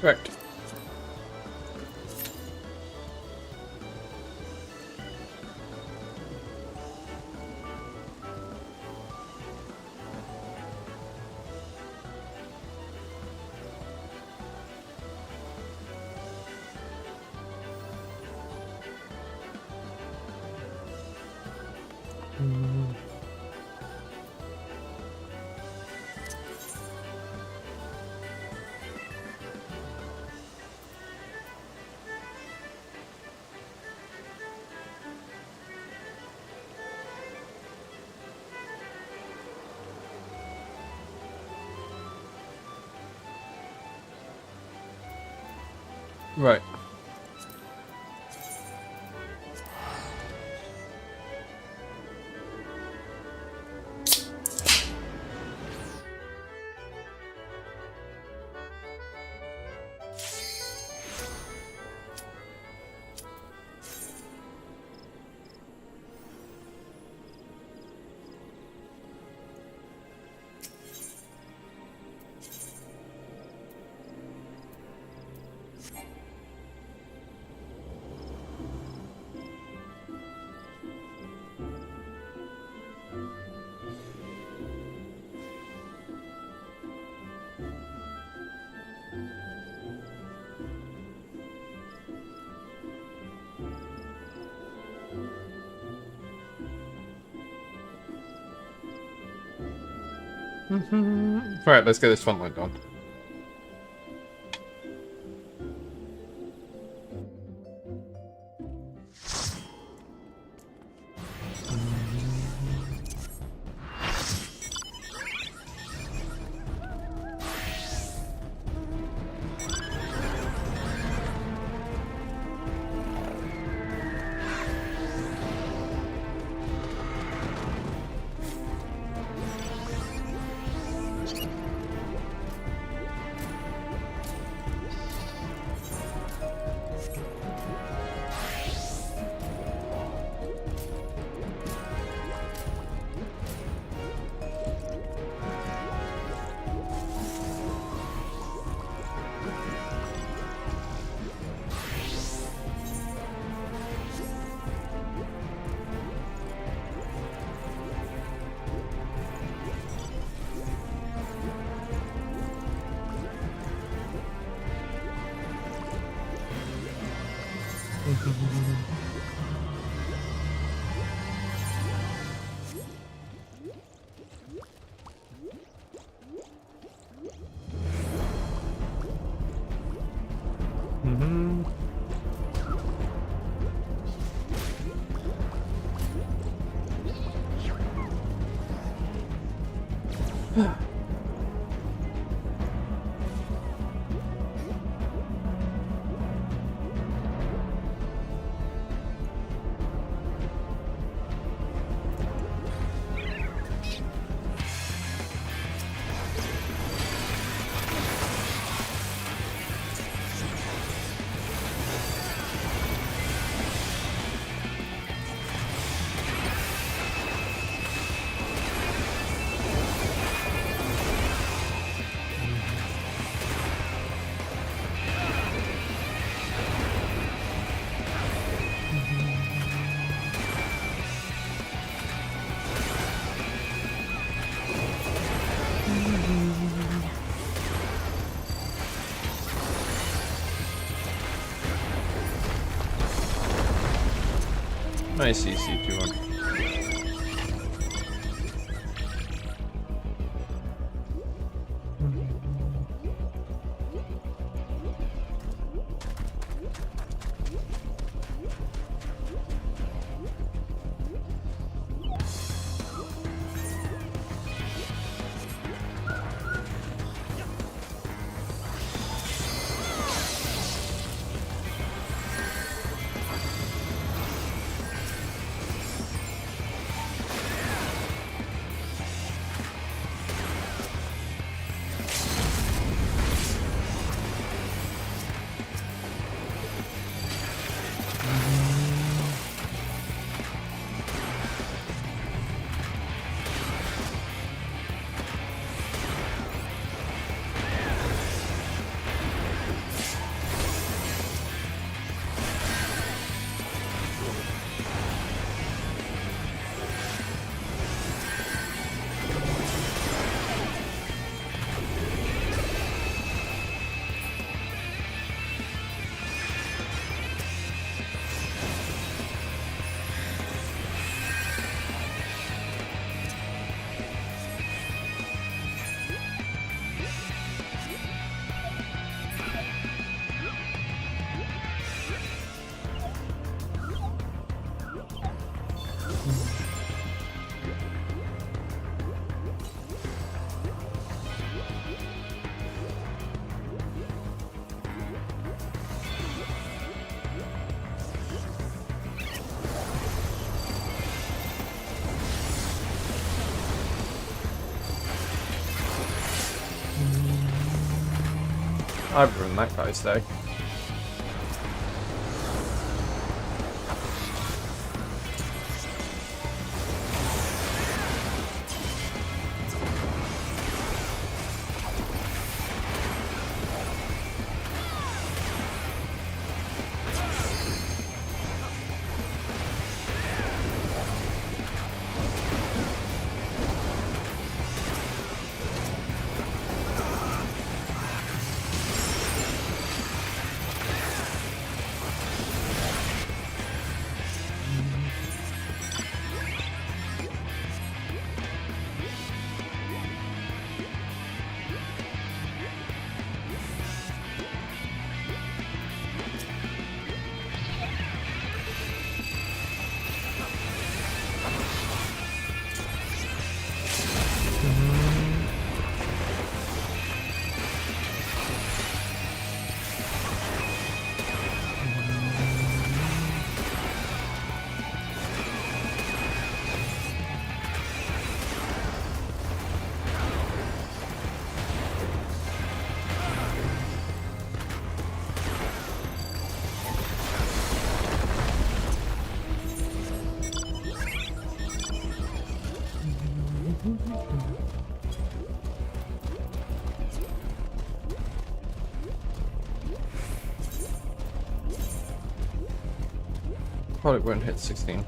Correct. Right. Right, let's get this front line done. Nice EC200. I've ruined that guy's day. Probably won't hit 16.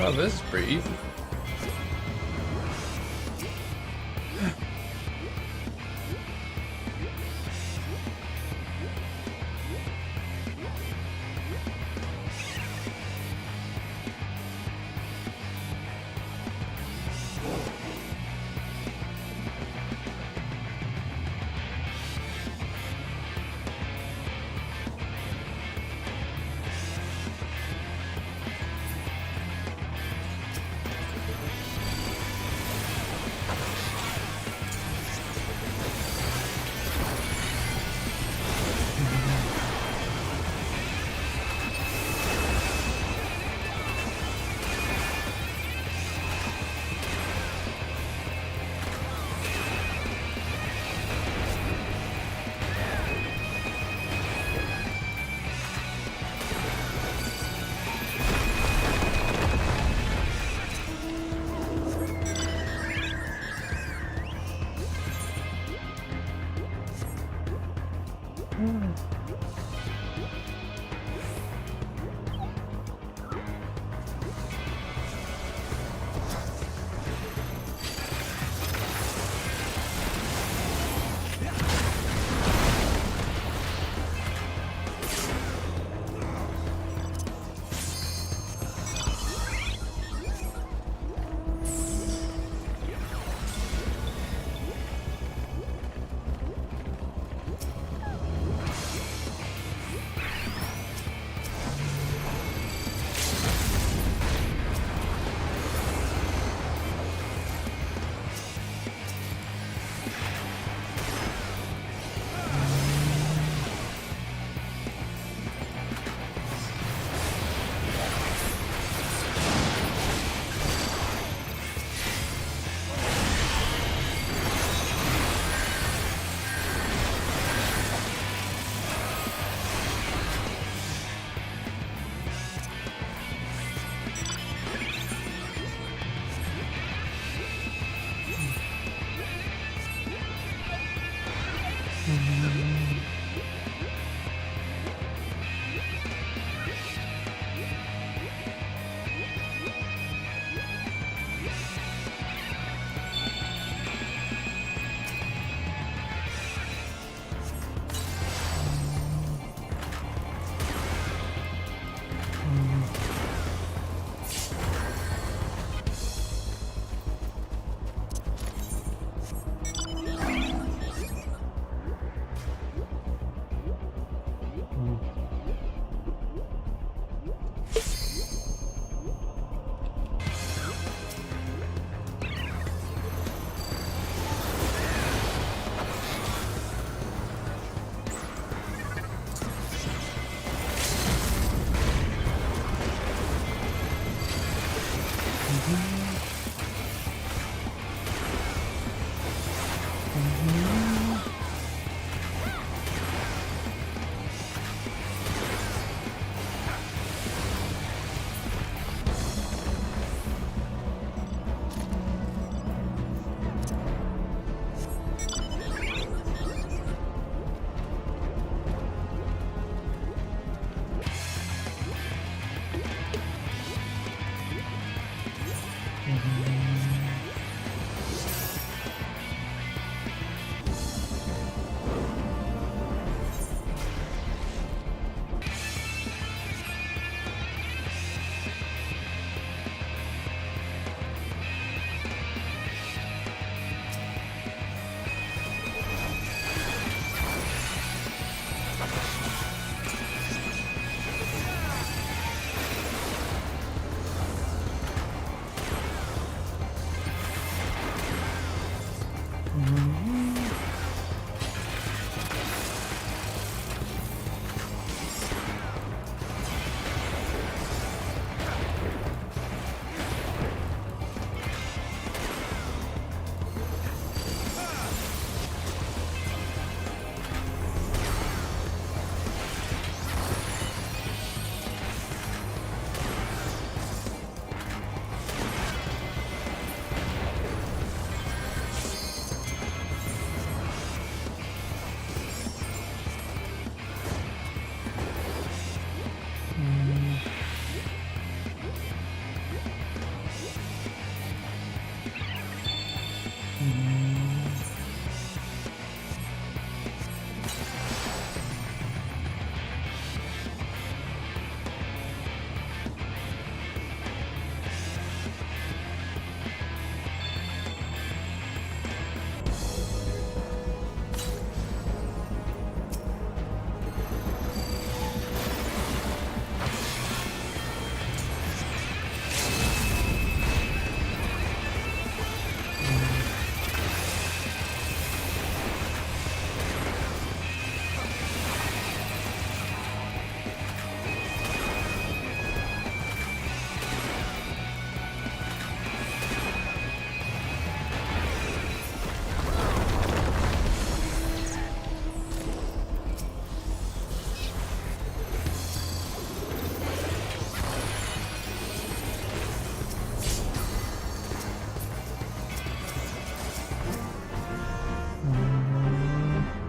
Oh, this is pretty easy.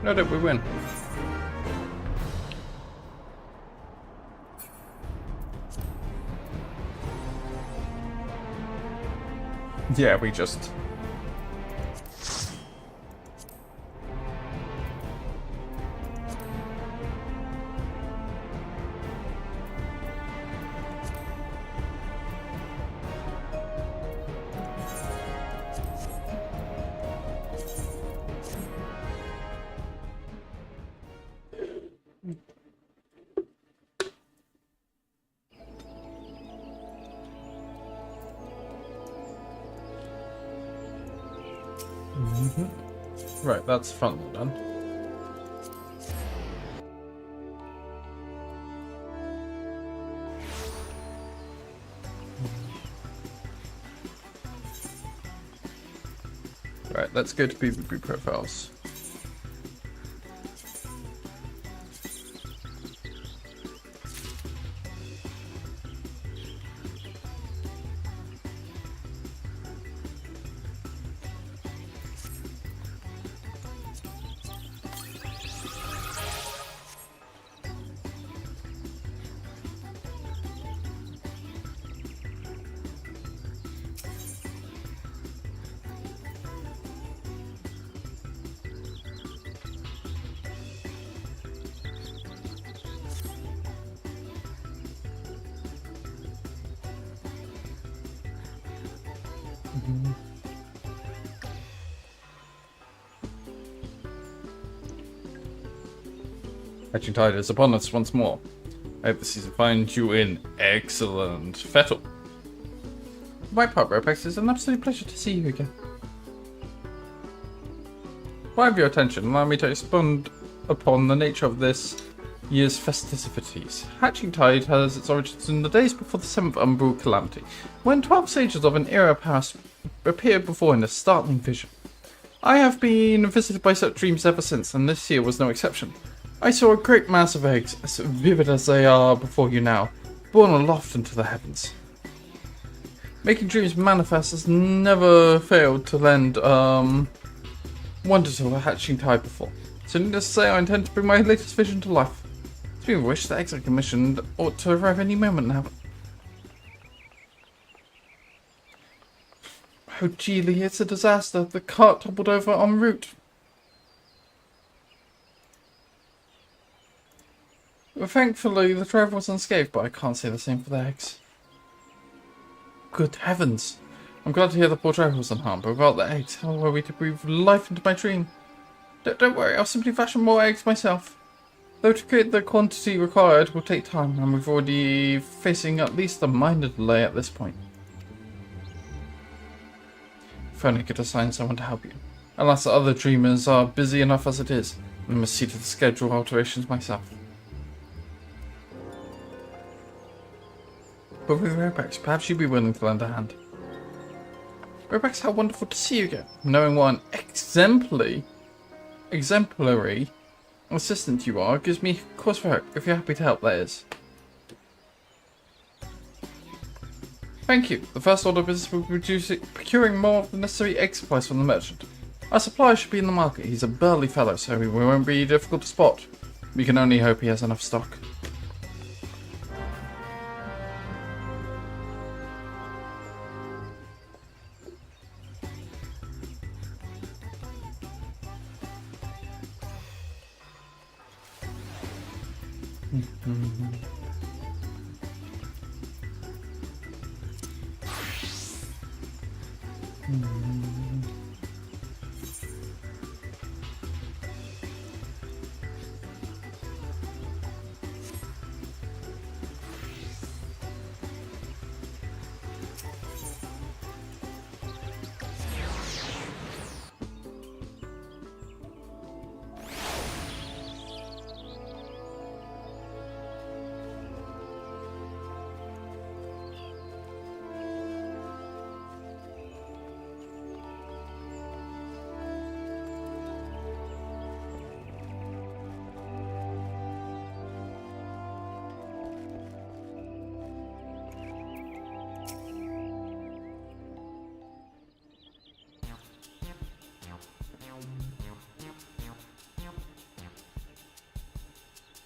No, did we win? Yeah, we just... Right, that's front wall done. Right, let's go to people group profiles. Hatching Tide is upon us once more. I hope the season finds you in excellent fettle. For my part, Ropex, it's an absolute pleasure to see you again. If I have your attention, allow me to expound upon the nature of this year's festivities. Hatching Tide has its origins in the days before the 7th Umbral Calamity, when 12 sages of an era past appeared before in a startling vision. I have been visited by such dreams ever since, and this year was no exception. I saw a great mass of eggs, as vivid as they are before you now, borne aloft into the heavens. Making dreams manifest has never failed to lend, wonder to a Hatching Tide before. So needless to say, I intend to bring my latest vision to life. Speaking of which, the eggs I commissioned ought to arrive any moment now. Oh, Geely, it's a disaster. The cart toppled over en route. Well, thankfully, the driver was unscathed, but I can't say the same for the eggs. Good heavens. I'm glad to hear the poor driver was unharmed, but without the eggs, how were we to breathe life into my dream? Don't worry, I'll simply fashion more eggs myself. Though to create the quantity required will take time, and we've already facing at least a minor delay at this point. If only I could assign someone to help you. Alas, the other dreamers are busy enough as it is. I must see to the schedule alterations myself. But with Robex, perhaps you'd be willing to lend a hand. Robex, how wonderful to see you again. Knowing what an exemplary assistant you are gives me cause for hope. If you're happy to help, that is. Thank you. The first order of business will be procuring more of the necessary egg supplies from the merchant. Our supplier should be in the market. He's a burly fellow, so he won't be difficult to spot. We can only hope he has enough stock.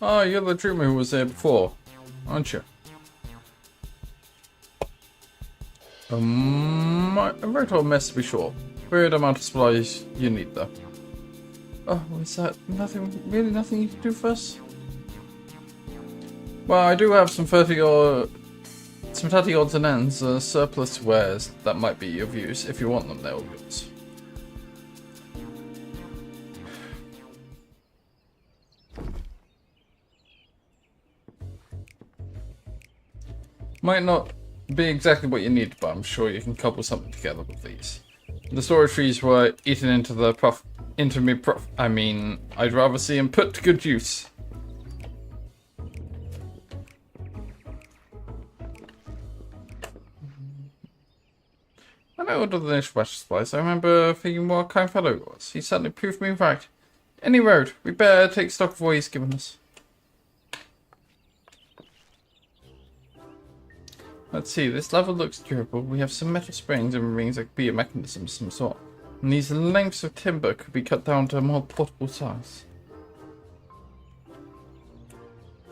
Oh, you're the dreamer who was there before, aren't you? A very tall mess to be sure. Weird amount of supplies you need though. Oh, is that really nothing you can do for us? Well, I do have some 30 odds and ends, surplus wares that might be of use. If you want them, they're all yours. Might not be exactly what you need, but I'm sure you can cobble something together with these. The storage trees were eaten into I mean, I'd rather see them put to good use. When I ordered the initial batch of supplies, I remember thinking what a kind fellow he was. He certainly proved me right. Any road, we better take stock of what he's given us. Let's see, this level looks durable. We have some metal springs and rings that could be a mechanism of some sort. And these lengths of timber could be cut down to a more portable size.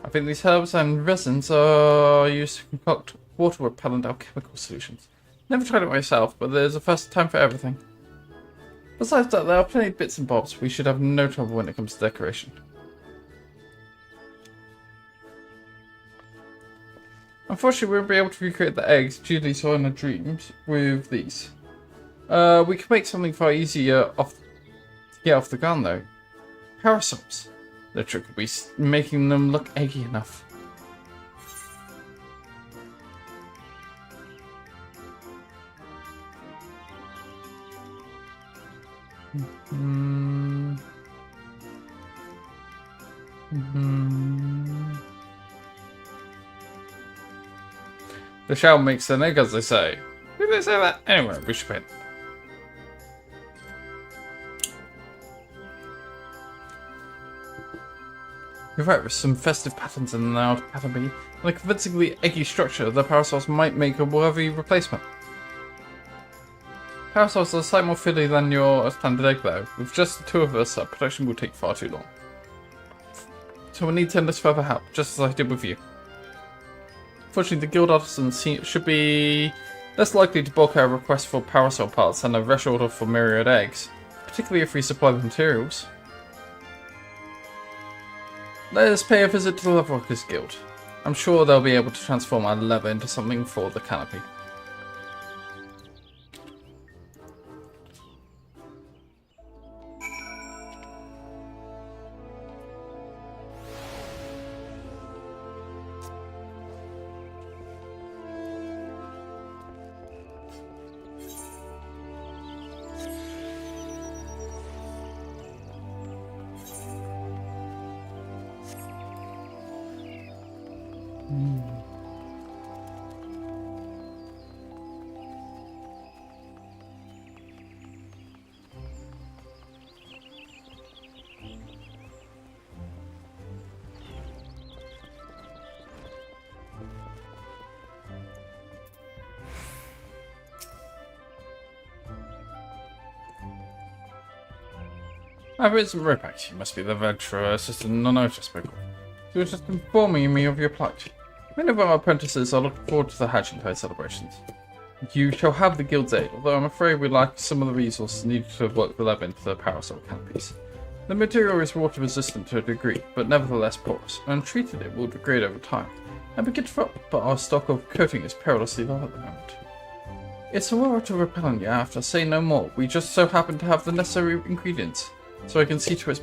I think these herbs and resins are used to concoct water-repellent alchemical solutions. Never tried it myself, but there's a first time for everything. Besides that, there are plenty of bits and bobs. We should have no trouble when it comes to decoration. Unfortunately, we won't be able to recreate the eggs Julie saw in her dreams with these. We can make something far easier to get off the ground though. Parasols. The trick will be making them look eggy enough. The shell makes an egg, as they say. Did they say that? Anyway, we should paint. You're right, with some festive patterns in the outer canopy and a convincingly eggy structure, the parasols might make a worthy replacement. Parasols are slightly more fiddly than your standard egg though. With just the two of us, our production will take far too long. So we'll need to enlist further help, just as I did with you. Fortunately, the guild artisans should be less likely to bulk our request for parasol parts than a rush order for myriad eggs, particularly if we supply the materials. Let us pay a visit to the Leatherworkers Guild. I'm sure they'll be able to transform our leather into something for the canopy. It's Ripak. You must be the adventurer assistant Nonoto spoke of. You were just informing me of your plight. Many of our apprentices are looking forward to the Hatching Tide celebrations. You shall have the guild's aid, although I'm afraid we lack some of the resources needed to work the lab into the parasol canopies. The material is water resistant to a degree, but nevertheless porous. Untreated it will degrade over time, and begin to rot, but our stock of coating is perilously low at the moment. It's a water repellent you have to say no more. We just so happen to have the necessary ingredients, so I can see to its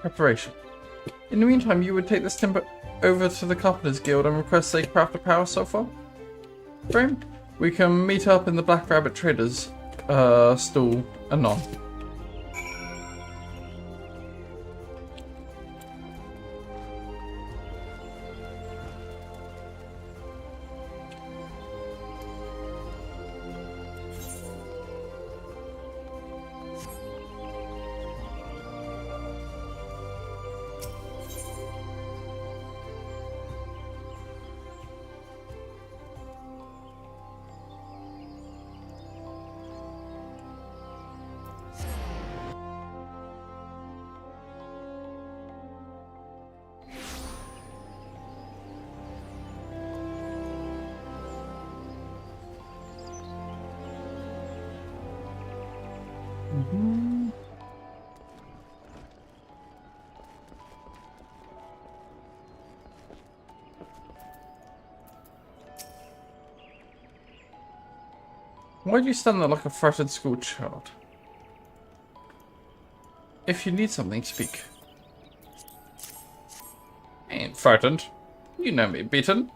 preparation. In the meantime, you would take this timber over to the Carpenters Guild and request they craft a parasol frame? We can meet up in the Black Rabbit Traders stall anon. Why do you stand there like a frightened school child? If you need something, speak. I ain't frightened. You know me, beaten.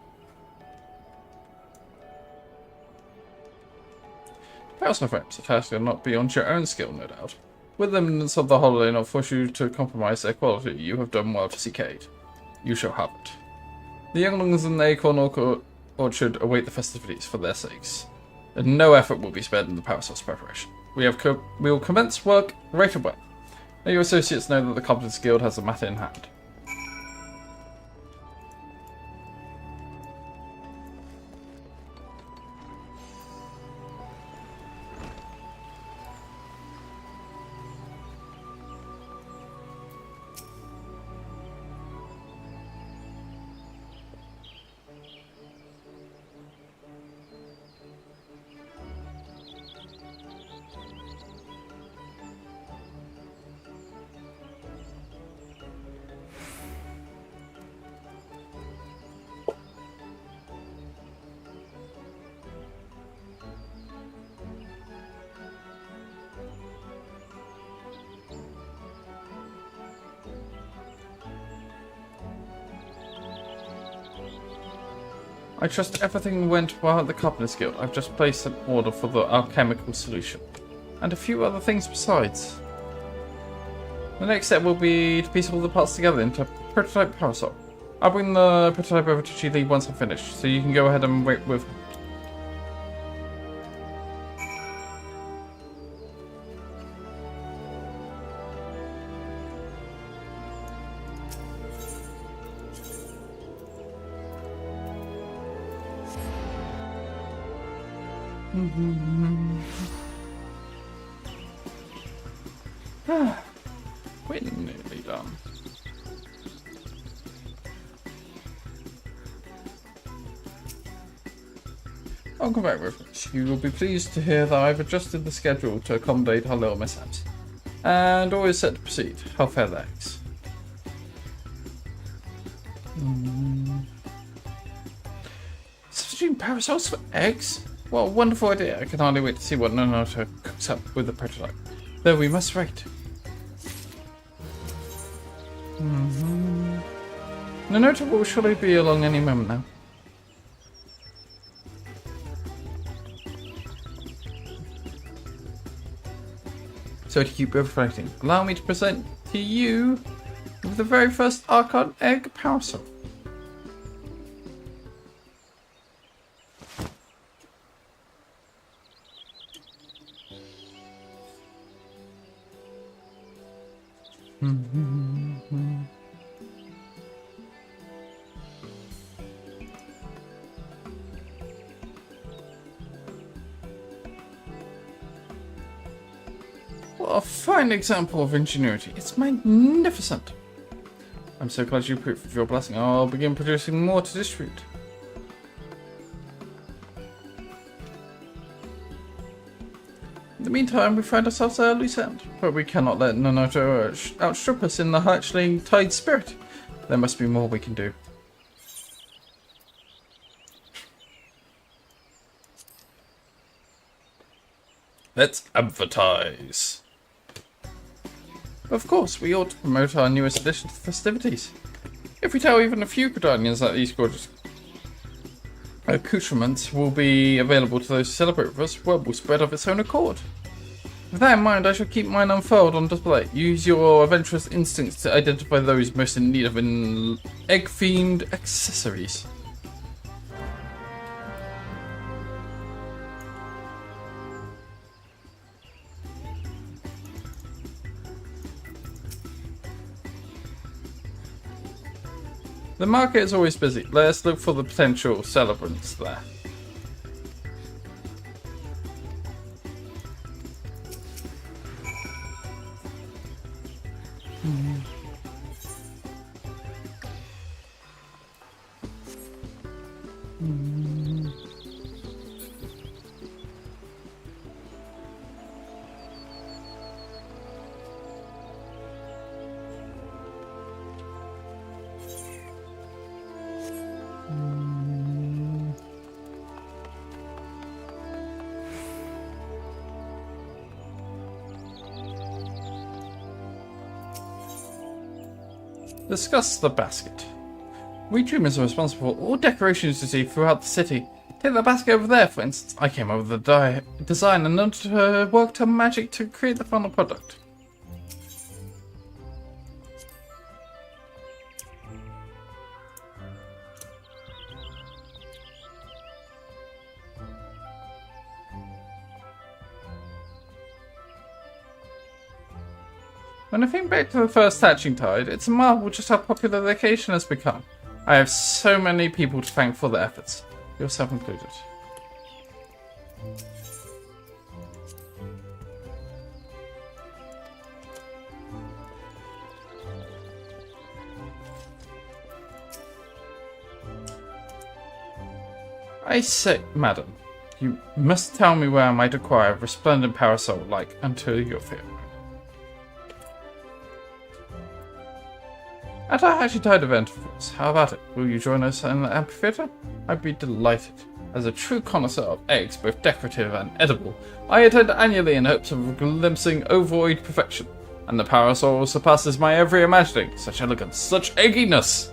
Parasol frames, a task not beyond your own skill, no doubt. With the eminence of the holiday not force you to compromise their quality, you have done well to seek aid. You shall have it. The younglings in the Acorn Orchard await the festivities for their sakes, and no effort will be spared in the parasol's preparation. We will commence work right away. Let your associates know that the Carpenters Guild has the matter in hand. I trust everything went well at the Carpenters Guild. I've just placed an order for the alchemical solution. And a few other things besides. The next step will be to piece all the parts together into a prototype parasol. I'll bring the prototype over to Chi Li once I'm finished, so you can go ahead and wait with her. We're nearly done. I'll come back with it. You will be pleased to hear that I've adjusted the schedule to accommodate our little mishaps. And all is set to proceed. How fair thanks. Substituting parasols for eggs? What a wonderful idea. I can hardly wait to see what Nonoto cooks up with the prototype. Though we must wait. Nonoto will surely be along any moment now. So to keep reflecting, allow me to present to you with the very first Archon Egg Parasol. What a fine example of ingenuity. It's magnificent. I'm so glad you approved of your blessing. I'll begin producing more to distribute. In the meantime, we find ourselves at a loose end, but we cannot let Nanoto outstrip us in the hatchling tide spirit. There must be more we can do. Let's advertise. Of course, we ought to promote our newest addition to the festivities. If we tell even a few Gridanians that these gorgeous accoutrements will be available to those who celebrate with us, word will spread of its own accord. With that in mind, I shall keep mine unfurled on display. Use your adventurous instincts to identify those most in need of egg-themed accessories. The market is always busy. Let's look for the potential celebrants there. Discuss the basket. We dreamers are responsible for all decorations you see throughout the city. Take the basket over there, for instance. I came up with the design and worked her magic to create the final product. When I think back to the first hatching tide, it's a marvel just how popular the occasion has become. I have so many people to thank for their efforts, yourself included. I say, madam, you must tell me where I might acquire a resplendent parasol like unto your fear. At our Hatching Tide event, of course. How about it? Will you join us in the amphitheater? I'd be delighted. As a true connoisseur of eggs, both decorative and edible, I attend annually in hopes of glimpsing ovoid perfection. And the parasol surpasses my every imagining. Such elegance, such egginess!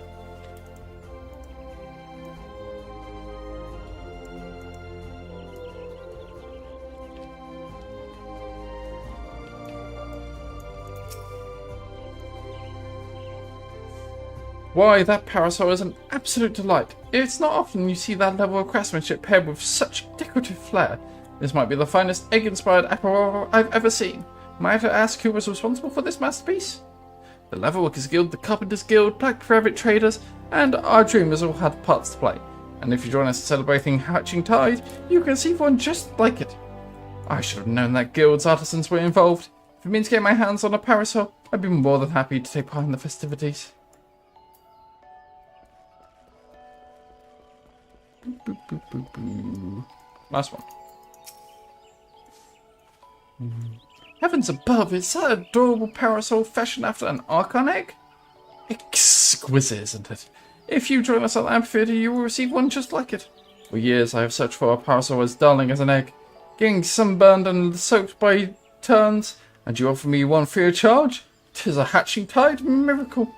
Why, that parasol is an absolute delight. It's not often you see that level of craftsmanship paired with such decorative flair. This might be the finest egg-inspired apparel I've ever seen. Might I ask who was responsible for this masterpiece? The Leatherworkers Guild, the Carpenters Guild, Black Private Traders, and our dreamers all had parts to play. And if you join us in celebrating Hatching Tide, you can see one just like it. I should have known that guild's artisans were involved. If it means getting my hands on a parasol, I'd be more than happy to take part in the festivities. Boop, boop, boop, boop. Last one. Heavens above, is that adorable parasol fashioned after an Archon egg? Exquisite, isn't it? If you join us at the amphitheater, you will receive one just like it. For years I have searched for a parasol as darling as an egg, getting sunburned and soaked by turns, and you offer me one free of charge? 'Tis a Hatching Tide miracle.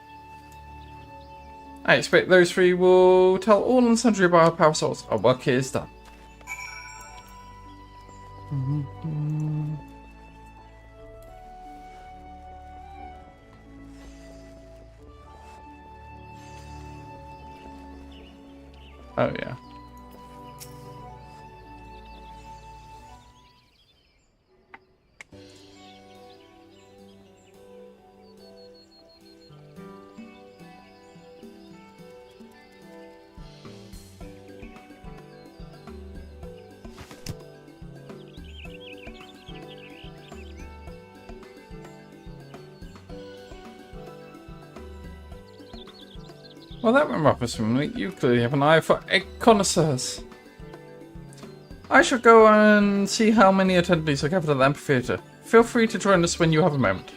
I expect those three will tell all and sundry about our parasols. Our work here is done. Oh yeah. Well, that went rather swimmingly. You clearly have an eye for egg connoisseurs. I shall go and see how many attendees are gathered at the amphitheatre. Feel free to join us when you have a moment.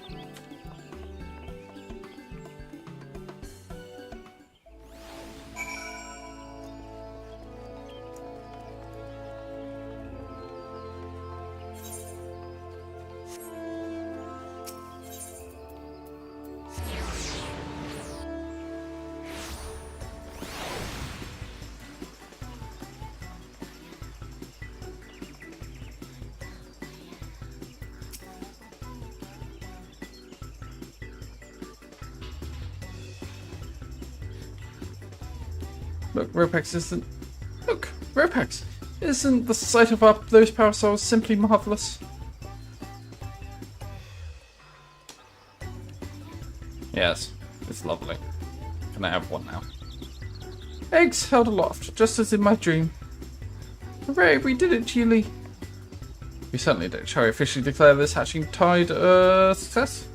Look, Ropex isn't... Look, Ropex! Isn't the sight of those parasols simply marvellous? Yes, it's lovely. Can I have one now? Eggs held aloft, just as in my dream. Hooray, we did it, Geely! We certainly did. Shall we officially declare this hatching tide a success?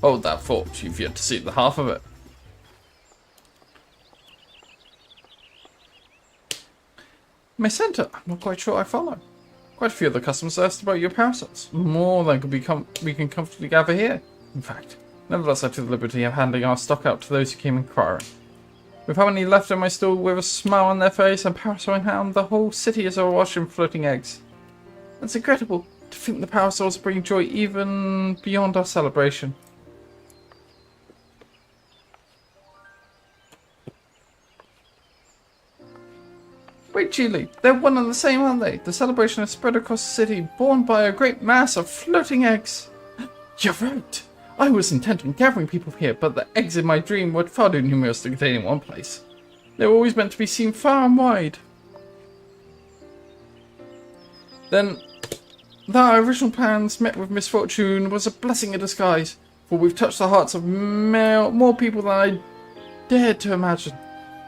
Hold that thought, you've yet to see the half of it. My centre, I'm not quite sure I follow. Quite a few of the customers asked about your parasols. More than we can comfortably gather here. In fact, nevertheless I took the liberty of handing our stock out to those who came inquiring. With how many left in my stall with a smile on their face and parasol in hand, the whole city is awash in floating eggs. It's incredible to think the parasols bring joy even beyond our celebration. Wait, Geely, they're one and the same, aren't they? The celebration is spread across the city, borne by a great mass of floating eggs. You're right. I was intent on gathering people here, but the eggs in my dream were far too numerous to contain in one place. They were always meant to be seen far and wide. Then, our original plans met with misfortune was a blessing in disguise, for we've touched the hearts of more people than I dared to imagine.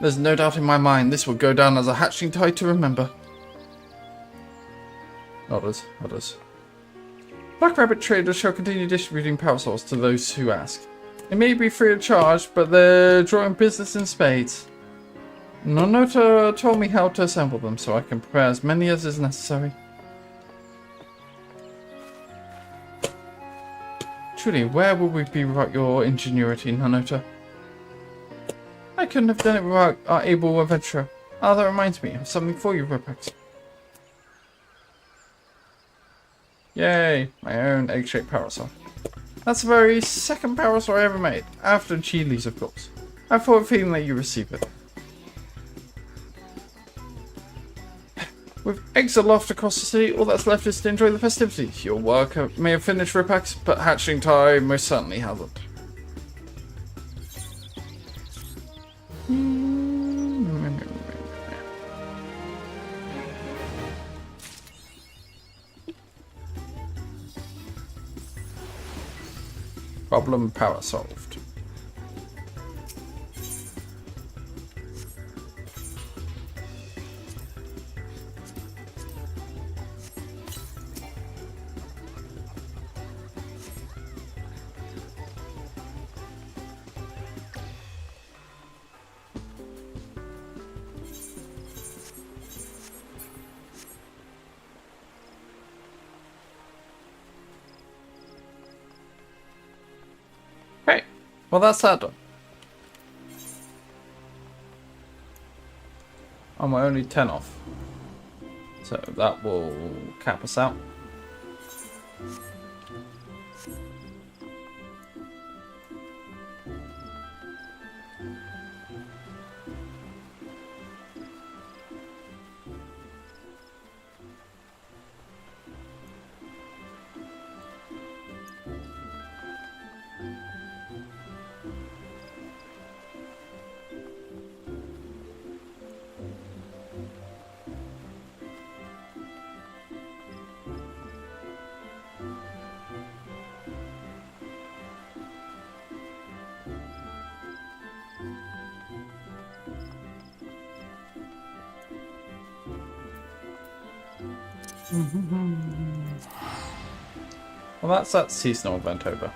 There's no doubt in my mind this will go down as a hatching tide to remember. Others. Black Rabbit traders shall continue distributing parasols to those who ask. It may be free of charge, but they're drawing business in spades. Nonota told me how to assemble them, so I can prepare as many as is necessary. Truly, where would we be without your ingenuity, Nonota? I couldn't have done it without our able adventurer. Ah, that reminds me, I have something for you, Ropex. Yay, my own egg-shaped parasol. That's the very second parasol I ever made, after Geely's, of course. I have a feeling that you receive it. With eggs aloft across the city, all that's left is to enjoy the festivities. Your work may have finished, Ropex, but hatching time most certainly hasn't. Problem power solved. Okay, well that's that done. I'm only 10 off, so that will cap us out. Well, that's that seasonal event over.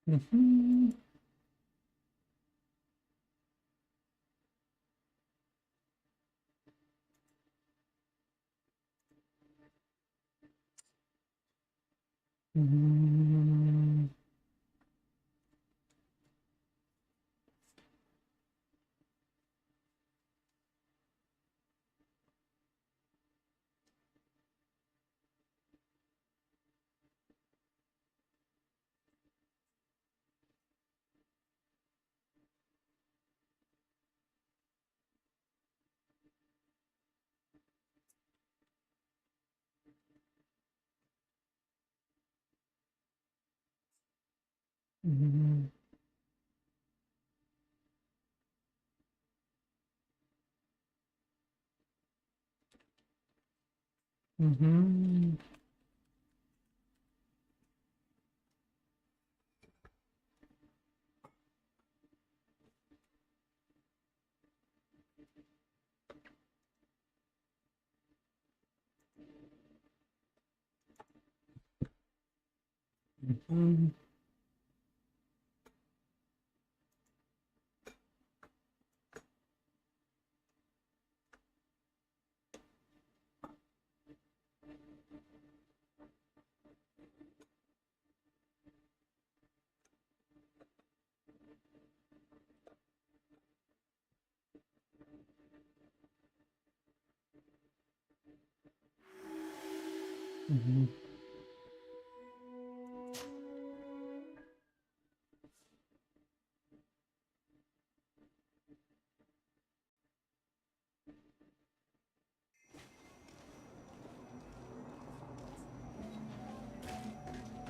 Mm-hmm. Mm-hmm. Mm-hmm. Mm-hmm. Mm-hmm.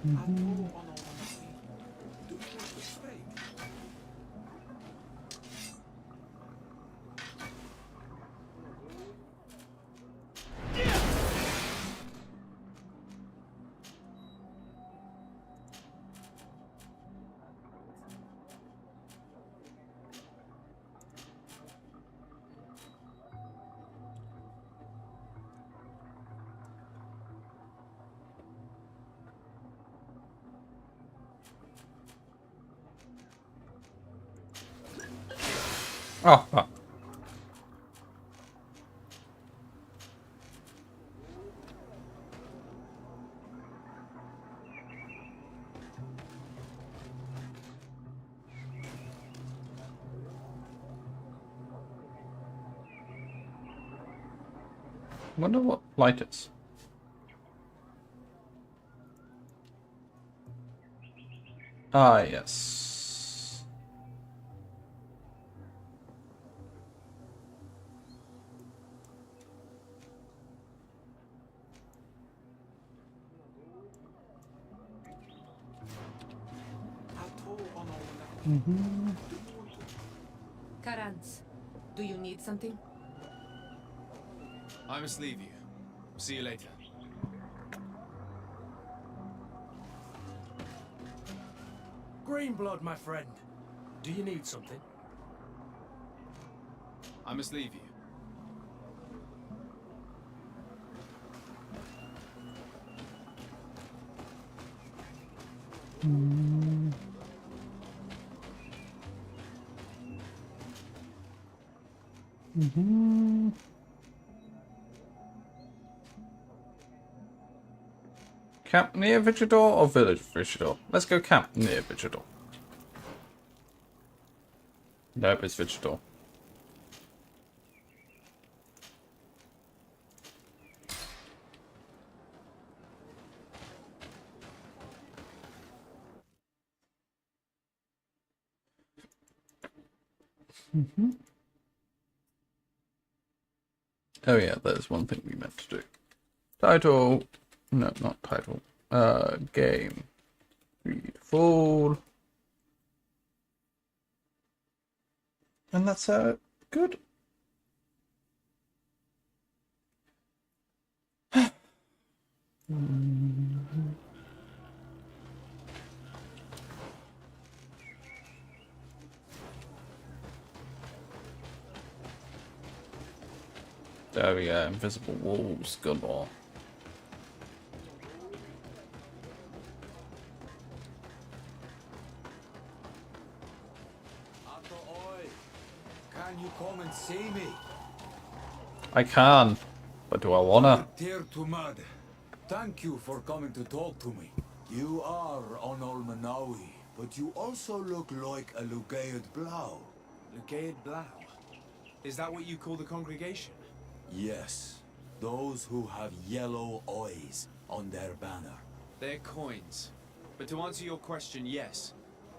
Mm-hmm. Oh, oh. Wonder what light is. Ah, yes. Mm-hmm. Karans, do you need something? I must leave you. See you later. Greenblood, my friend. Do you need something? I must leave you. Mm-hmm. Mm-hmm. Camp near Vigidor or village Vigidor? Let's go camp near Vigidor. Nope, it's Vigidor. Mm-hmm. Oh yeah, there's one thing we meant to do. Title. No, not title. Game. Read full. And that's good. There we go, invisible walls, good ball. Can you come and see me? I can, but do I wanna? Dear to mud, thank you for coming to talk to me. You are on Olmanawi, but you also look like a Lugaid Blau. Lugaid Blau? Is that what you call the congregation? Yes, those who have yellow eyes on their banner. They're coins. But to answer your question, yes.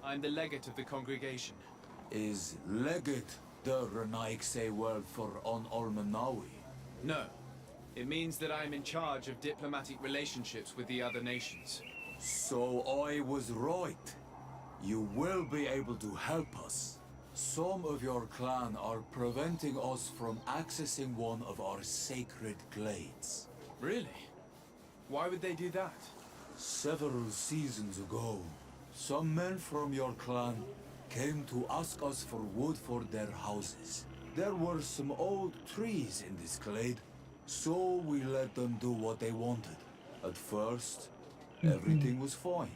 I'm the legate of the congregation. Is legate the Renaigse word for on Olmanawi? No. It means that I'm in charge of diplomatic relationships with the other nations. So I was right. You will be able to help us. Some of your clan are preventing us from accessing one of our sacred glades. Really? Why would they do that? Several seasons ago, some men from your clan came to ask us for wood for their houses. There were some old trees in this glade, so we let them do what they wanted. At first, everything was fine.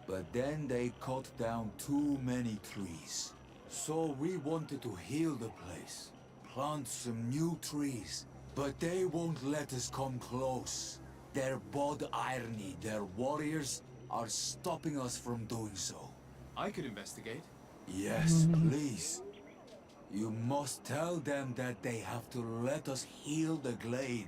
But then they cut down too many trees. So we wanted to heal the place, plant some new trees. But they won't let us come close. Their bod irony, their warriors, are stopping us from doing so. I could investigate. Yes, please. You must tell them that they have to let us heal the glade.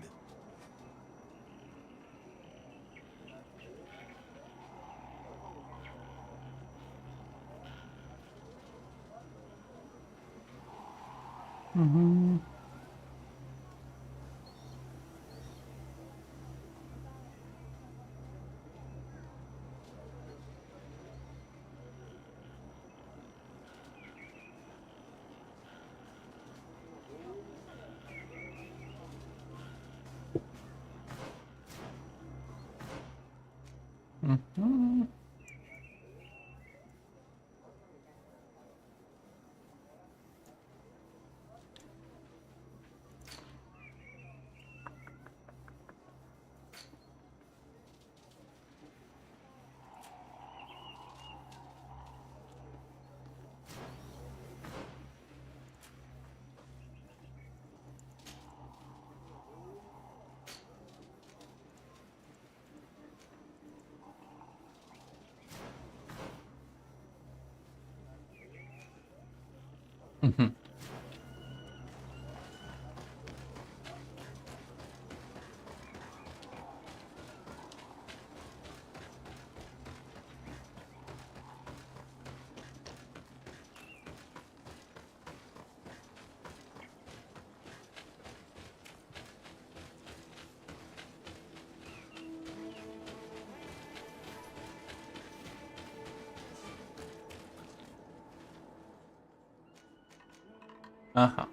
Uh-huh.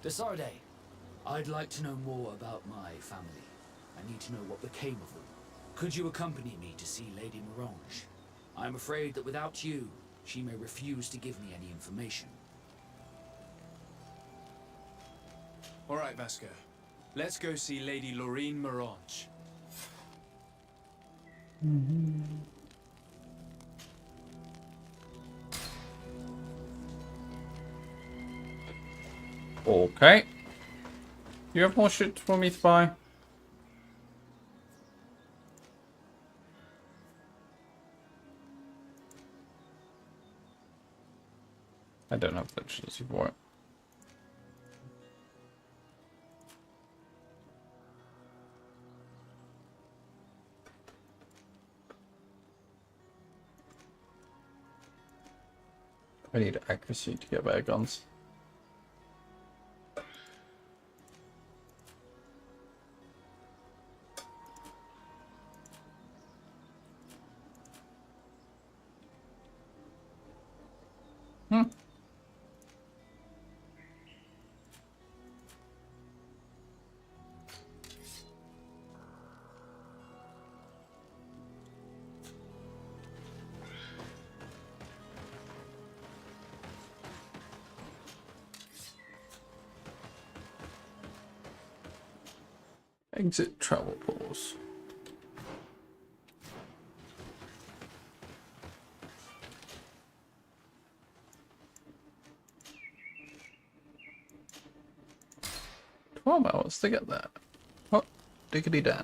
Desarde, I'd like to know more about my family. I need to know what became of them. Could you accompany me to see Lady Morange? I'm afraid that without you, she may refuse to give me any information. All right, Vasco. Let's go see Lady Loreen Morange. Okay. You have more shit for me to buy? I don't have the agility for it. I need accuracy to get better guns. Exit travel pause. $12 to get that. Hot diggity damn.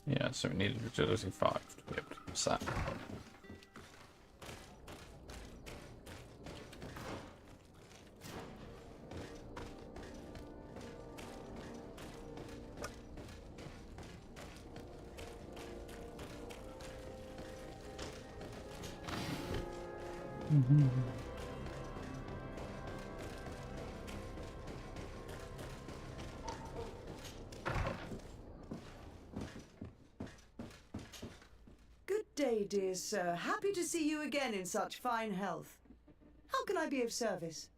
Yeah, so we needed agility 5 to be able to use that. Good day, dear sir. Happy to see you again in such fine health. How can I be of service?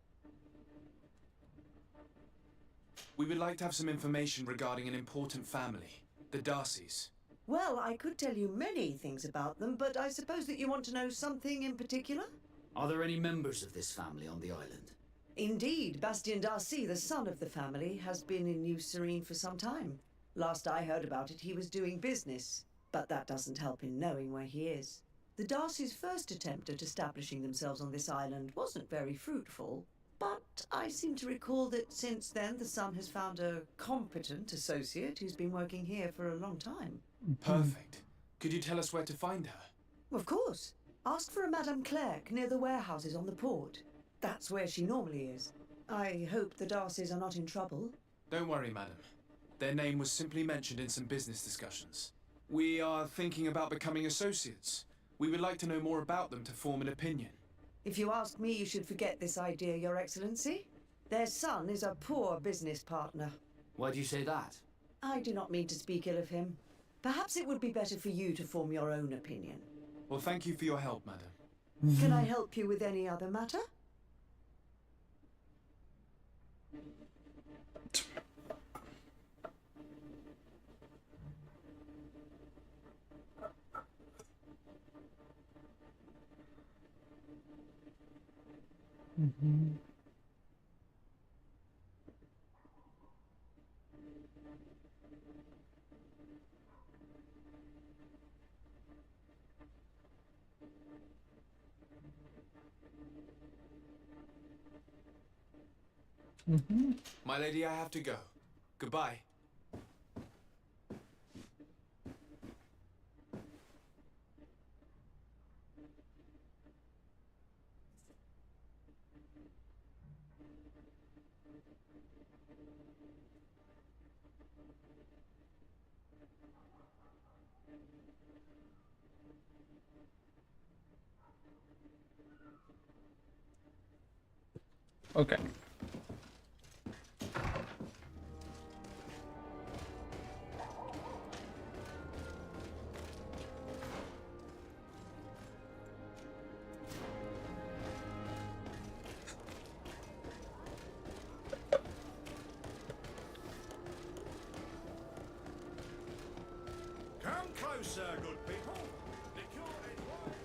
We would like to have some information regarding an important family, the Darcys. Well, I could tell you many things about them, but I suppose that you want to know something in particular? Are there any members of this family on the island? Indeed, Bastien Darcy, the son of the family, has been in New Serene for some time. Last I heard about it, he was doing business, but that doesn't help in knowing where he is. The Darcys' first attempt at establishing themselves on this island wasn't very fruitful, but I seem to recall that since then the son has found a competent associate who's been working here for a long time. Perfect. Could you tell us where to find her? Of course. Ask for a Madame Clerc near the warehouses on the port. That's where she normally is. I hope the Darcys are not in trouble. Don't worry, madam. Their name was simply mentioned in some business discussions. We are thinking about becoming associates. We would like to know more about them to form an opinion. If you ask me, you should forget this idea, Your Excellency. Their son is a poor business partner. Why do you say that? I do not mean to speak ill of him. Perhaps it would be better for you to form your own opinion. Well, thank you for your help, madam. Can I help you with any other matter? My lady, I have to go. Goodbye. Okay. Come closer, good people. Liqueur and wine.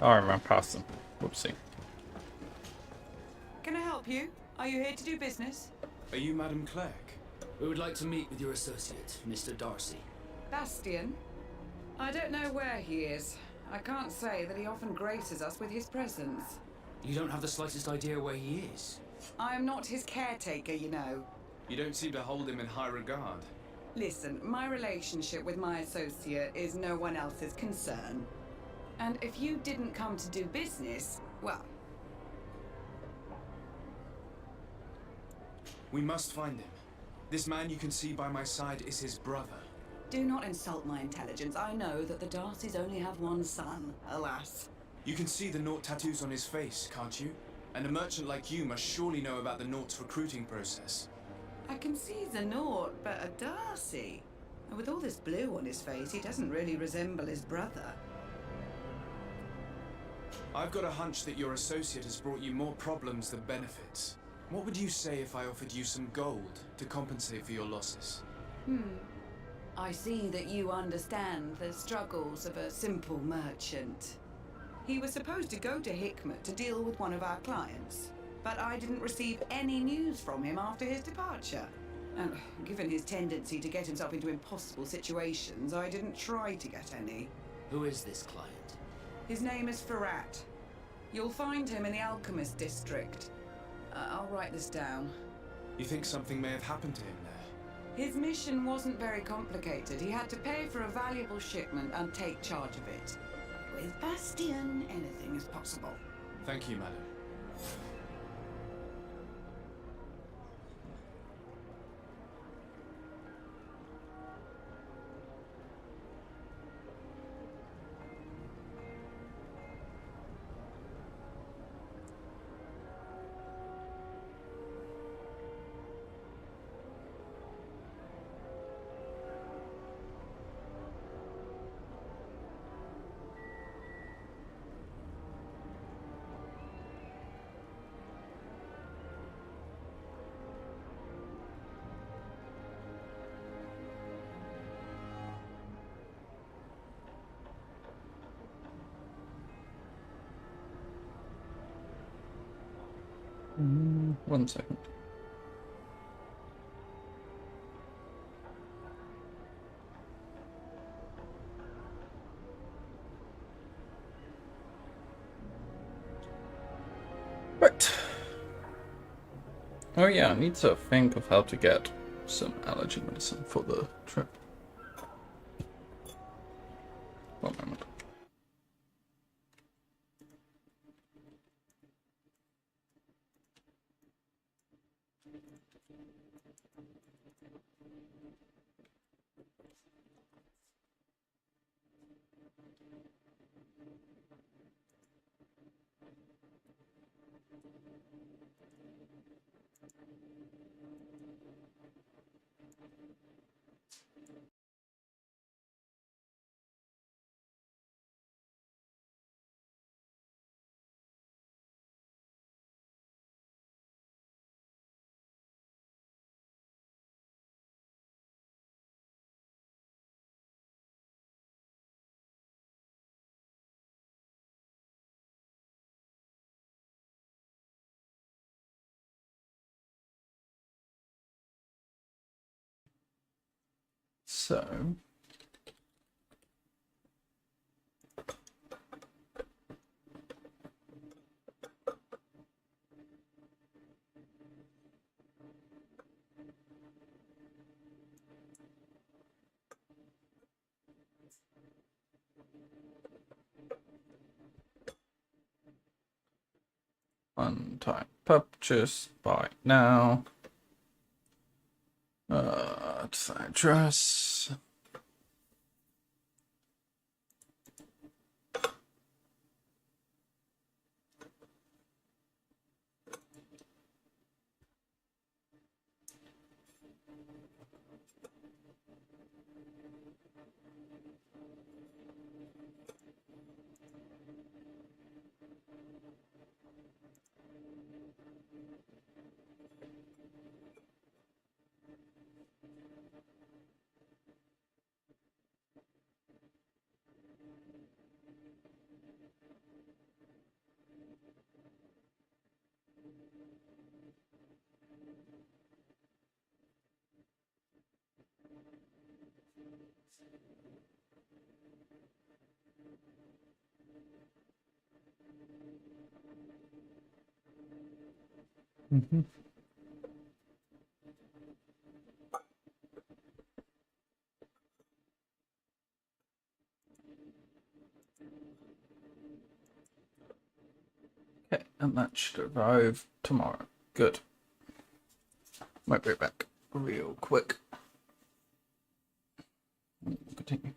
Oh, I ran past them. Whoopsie. Can I help you? Are you here to do business? Are you Madame Clerc? We would like to meet with your associate, Mr. Darcy. Bastian? I don't know where he is. I can't say that he often graces us with his presence. You don't have the slightest idea where he is? I am not his caretaker, you know. You don't seem to hold him in high regard. Listen, my relationship with my associate is no one else's concern. And if you didn't come to do business, well... We must find him. This man you can see by my side is his brother. Do not insult my intelligence. I know that the Darcys only have one son, alas. You can see the Naught tattoos on his face, can't you? And a merchant like you must surely know about the Naught's recruiting process. I can see the Naught, but a Darcy. And with all this blue on his face, he doesn't really resemble his brother. I've got a hunch that your associate has brought you more problems than benefits. What would you say if I offered you some gold to compensate for your losses? I see that you understand the struggles of a simple merchant. He was supposed to go to Hikmet to deal with one of our clients, but I didn't receive any news from him after his departure. And given his tendency to get himself into impossible situations, I didn't try to get any. Who is this client? His name is Ferrat. You'll find him in the Alchemist District. I'll write this down. You think something may have happened to him there? His mission wasn't very complicated. He had to pay for a valuable shipment and take charge of it. With Bastian, anything is possible. Thank you, madam. One second. Right. Oh yeah, I need to think of how to get some allergy medicine for the trip. One moment. So, one-time purchase, buy now. Address. Mm-hmm. Okay, and that should arrive tomorrow. Good. Might be back real quick. Continue.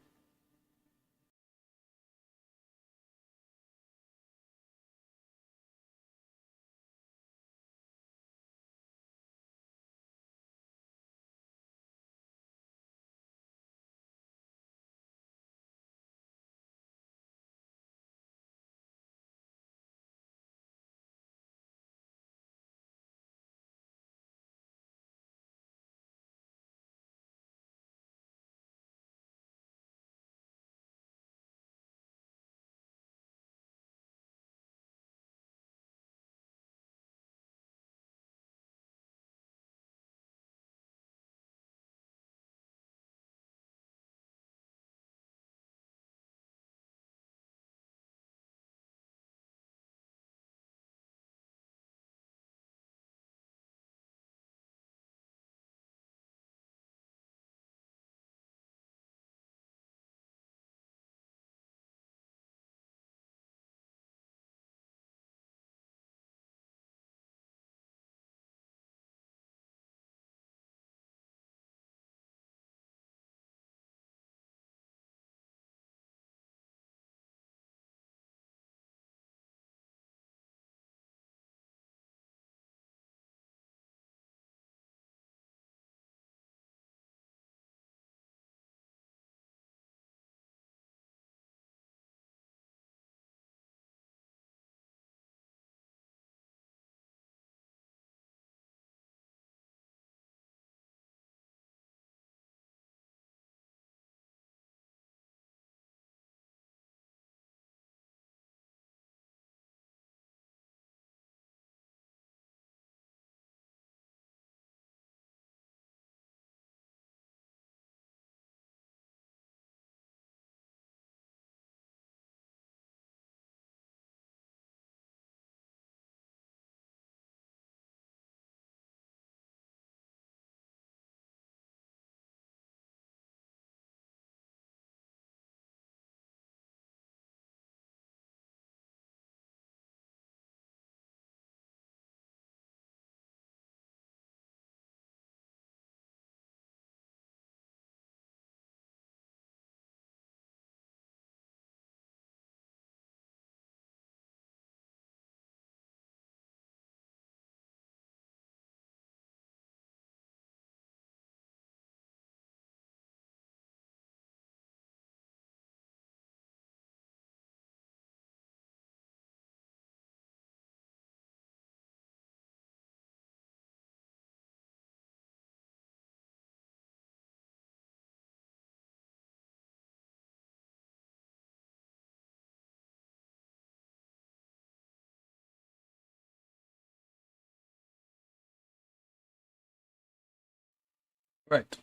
Right.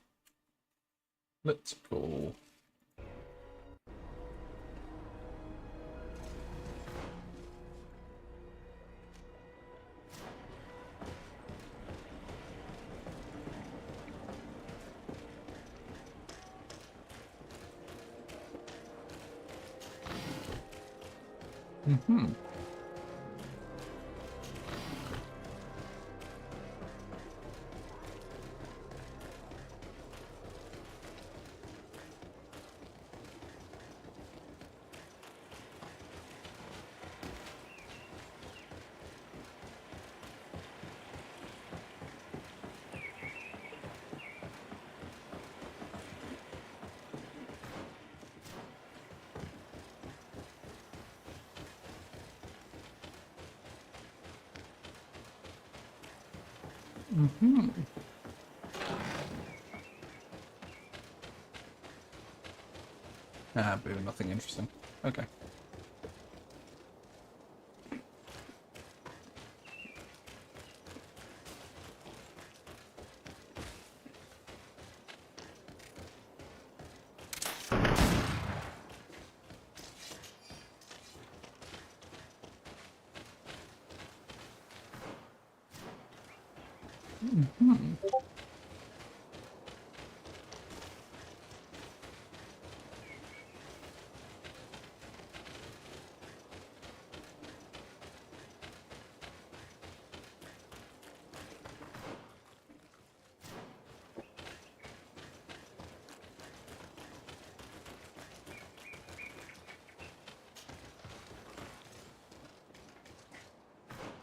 Let's go. Mm-hmm. Mm-hmm. Ah, boo, nothing interesting. Okay.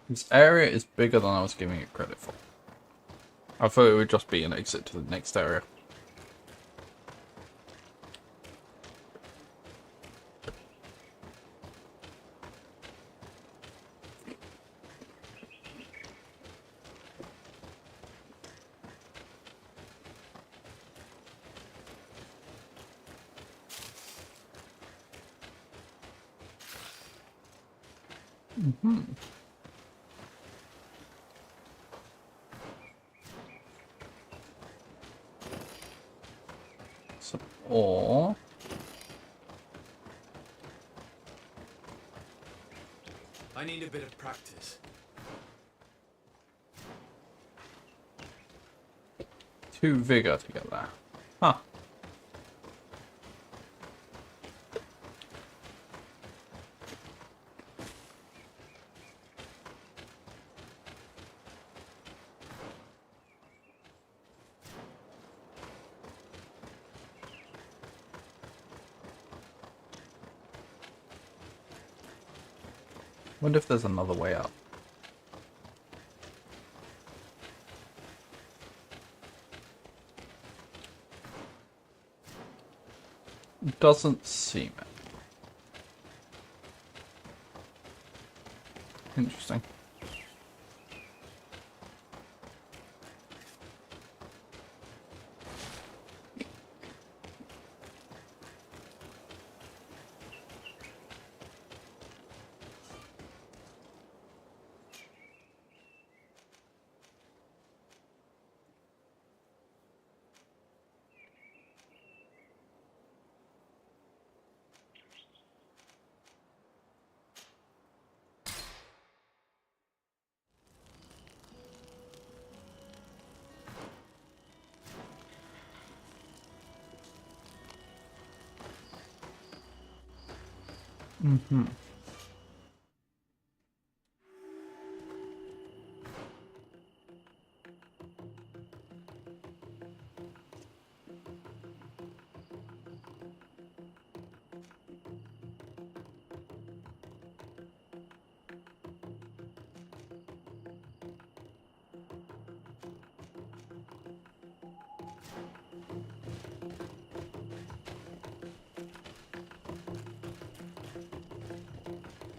This area is bigger than I was giving it credit for. I thought it would just be an exit to the next area. So, or I need a bit of practice. 2 vigor to get there. Huh. Wonder if there's another way up. Doesn't seem it. Interesting.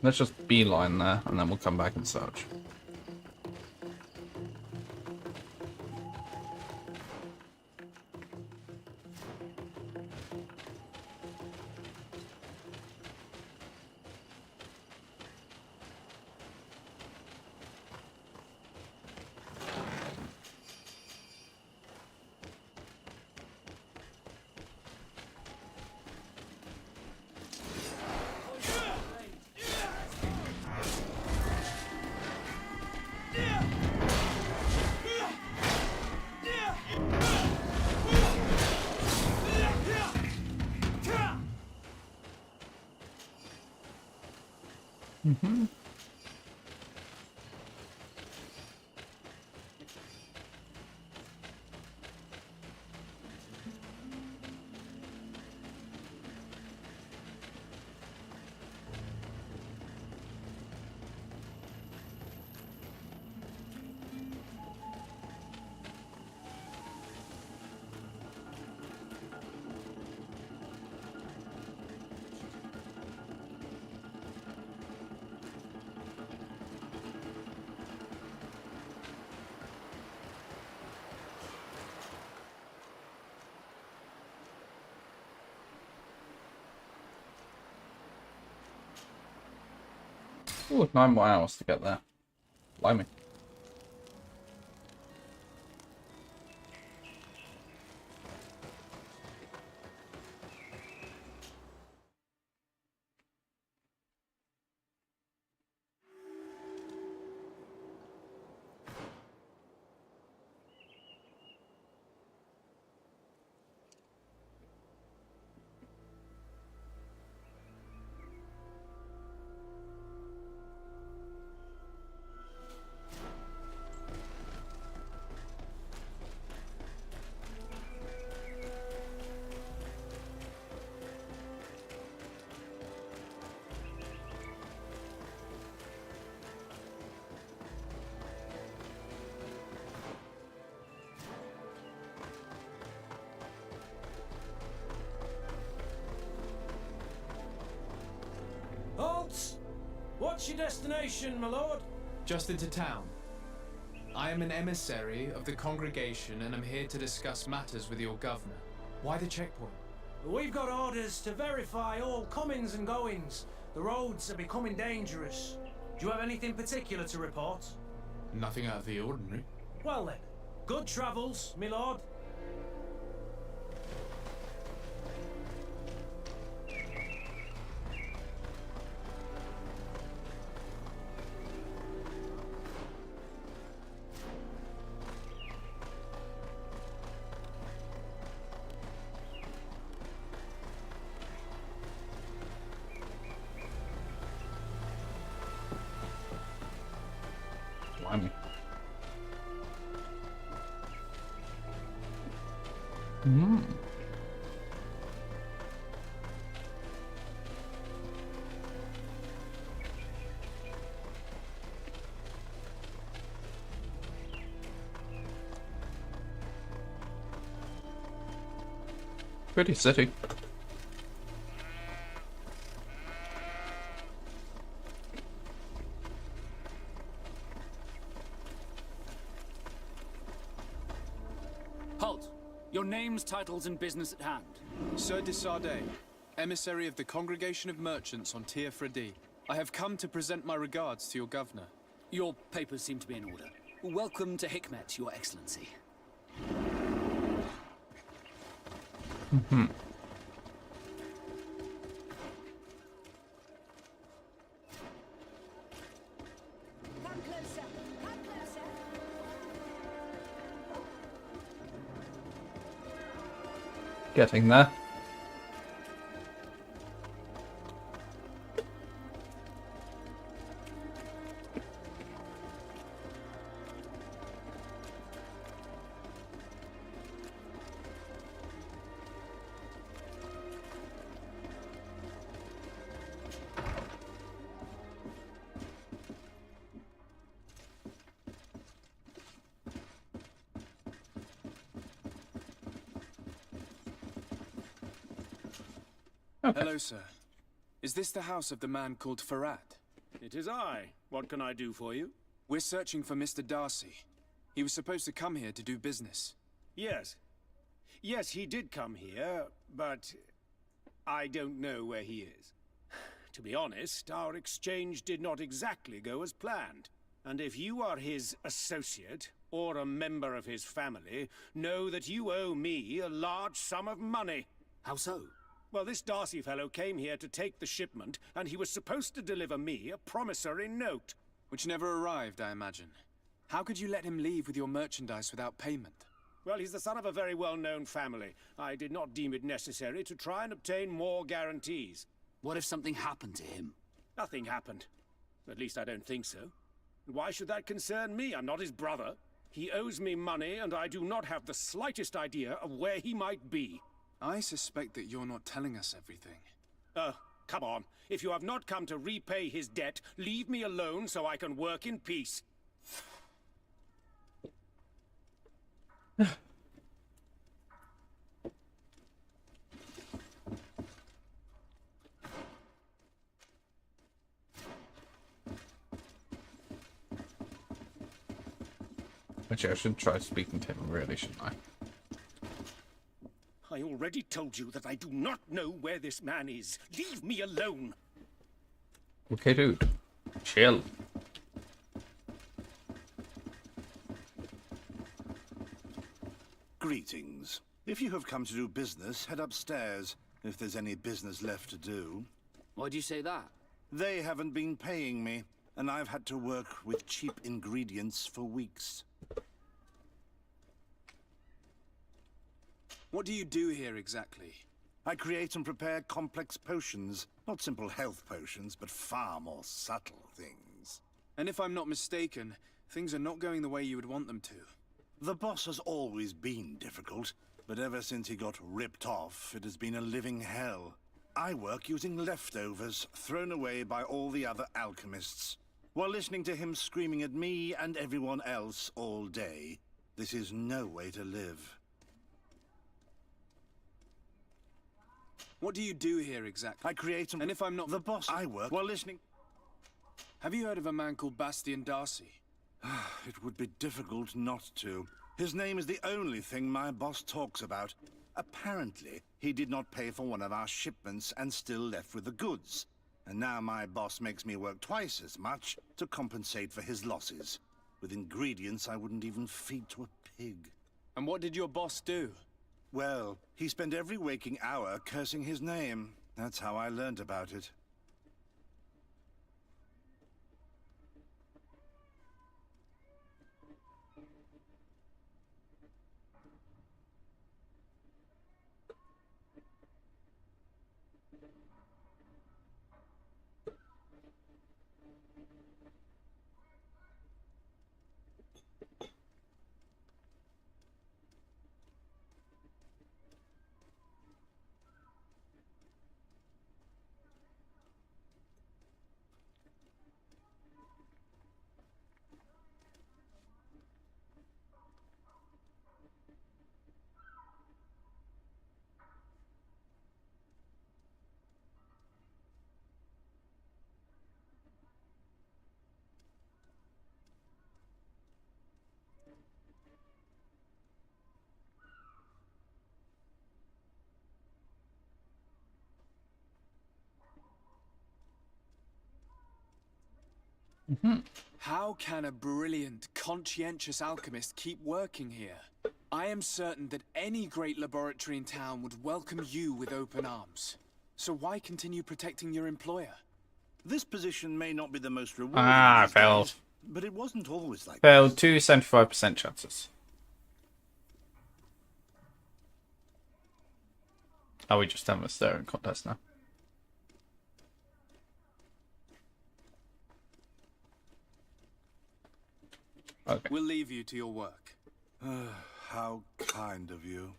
Let's just beeline there, and then we'll come back and search. Ooh, 9 more hours to get there. Blimey. What's your destination, my lord? Just into town. I am an emissary of the congregation and am here to discuss matters with your governor. Why the checkpoint? We've got orders to verify all comings and goings. The roads are becoming dangerous. Do you have anything particular to report? Nothing out of the ordinary. Well then, good travels, my lord. Blimey. Hmm. Pretty city. Halt! Your names, titles, and business at hand. Sir de Sardet, emissary of the Congregation of Merchants on Tier Fredi. I have come to present my regards to your governor. Your papers seem to be in order. Welcome to Hikmet, Your Excellency. Come closer. Come closer. Getting there. Hello, sir. Is this the house of the man called Farad? It is I. What can I do for you? We're searching for Mr. Darcy. He was supposed to come here to do business. Yes. Yes, he did come here, but I don't know where he is. To be honest, our exchange did not exactly go as planned. And if you are his associate, or a member of his family, know that you owe me a large sum of money. How so? Well, this Darcy fellow came here to take the shipment, and he was supposed to deliver me a promissory note. Which never arrived, I imagine. How could you let him leave with your merchandise without payment? Well, he's the son of a very well-known family. I did not deem it necessary to try and obtain more guarantees. What if something happened to him? Nothing happened. At least I don't think so. Why should that concern me? I'm not his brother. He owes me money, and I do not have the slightest idea of where he might be. I suspect that you're not telling us everything. Come on. If you have not come to repay his debt, leave me alone so I can work in peace. Actually, I should try speaking to him, really, shouldn't I? I already told you that I do not know where this man is. Leave me alone. Okay, dude. Chill. Greetings. If you have come to do business, head upstairs, if there's any business left to do. Why do you say that? They haven't been paying me, and I've had to work with cheap ingredients for weeks. What do you do here exactly? I create and prepare complex potions. Not simple health potions, but far more subtle things. And if I'm not mistaken, things are not going the way you would want them to. The boss has always been difficult, but ever since he got ripped off, it has been a living hell. I work using leftovers thrown away by all the other alchemists, while listening to him screaming at me and everyone else all day. This is no way to live. What do you do here exactly? I create and if I'm not the boss, I work while listening. Have you heard of a man called Bastian Darcy? It would be difficult not to. His name is the only thing my boss talks about. Apparently, he did not pay for one of our shipments and still left with the goods. And now my boss makes me work twice as much to compensate for his losses. With ingredients I wouldn't even feed to a pig. And what did your boss do? Well, he spent every waking hour cursing his name. That's how I learned about it. How can a brilliant, conscientious alchemist keep working here? I am certain that any great laboratory in town would welcome you with open arms. So why continue protecting your employer? This position may not be the most rewarding these failed. days, but it wasn't always like Failed this. 75% chances. Oh, we just done the staring contest now. Okay. We'll leave you to your work. How kind of you.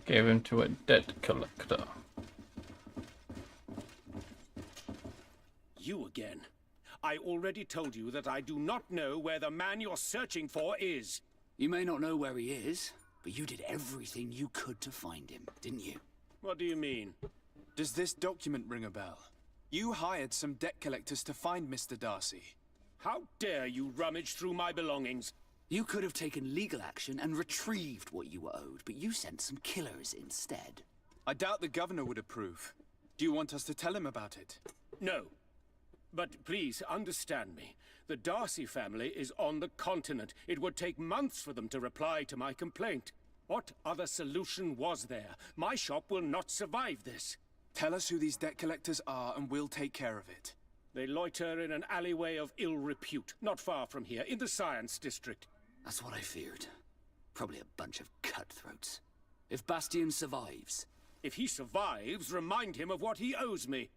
Gave him to a debt collector. You again. I already told you that I do not know where the man you're searching for is. You may not know where he is, but you did everything you could to find him, didn't you? What do you mean? Does this document ring a bell? You hired some debt collectors to find Mr. Darcy. How dare you rummage through my belongings? You could have taken legal action and retrieved what you were owed, but you sent some killers instead. I doubt the governor would approve. Do you want us to tell him about it? No. But please understand me. The Darcy family is on the continent. It would take months for them to reply to my complaint. What other solution was there? My shop will not survive this. Tell us who these debt collectors are and we'll take care of it. They loiter in an alleyway of ill repute, not far from here, in the Science District. That's what I feared. Probably a bunch of cutthroats. If Bastian survives... If he survives, remind him of what he owes me.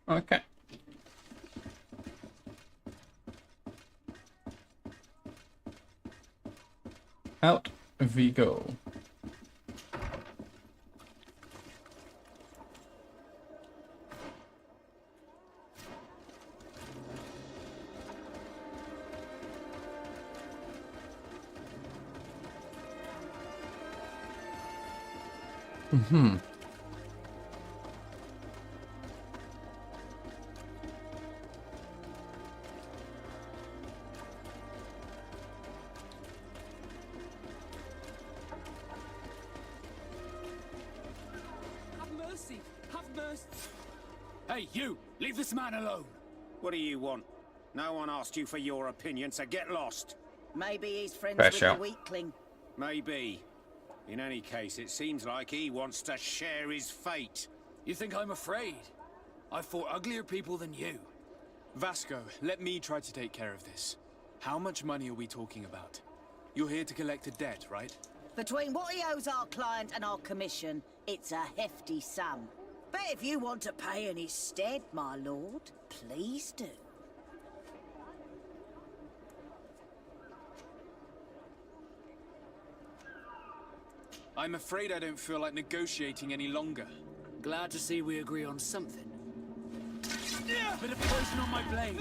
Okay. Out we go. Mm-hmm. Hey, you! Leave this man alone! What do you want? No one asked you for your opinion, so get lost. Maybe he's friends Fair with shout. the weakling. Maybe. In any case, it seems like he wants to share his fate. You think I'm afraid? I've fought uglier people than you. Vasco, let me try to take care of this. How much money are we talking about? You're here to collect a debt, right? Between what he owes our client and our commission, it's a hefty sum. But if you want to pay in his stead, my lord, please do. I'm afraid I don't feel like negotiating any longer. Glad to see we agree on something. Bit of poison on my blade.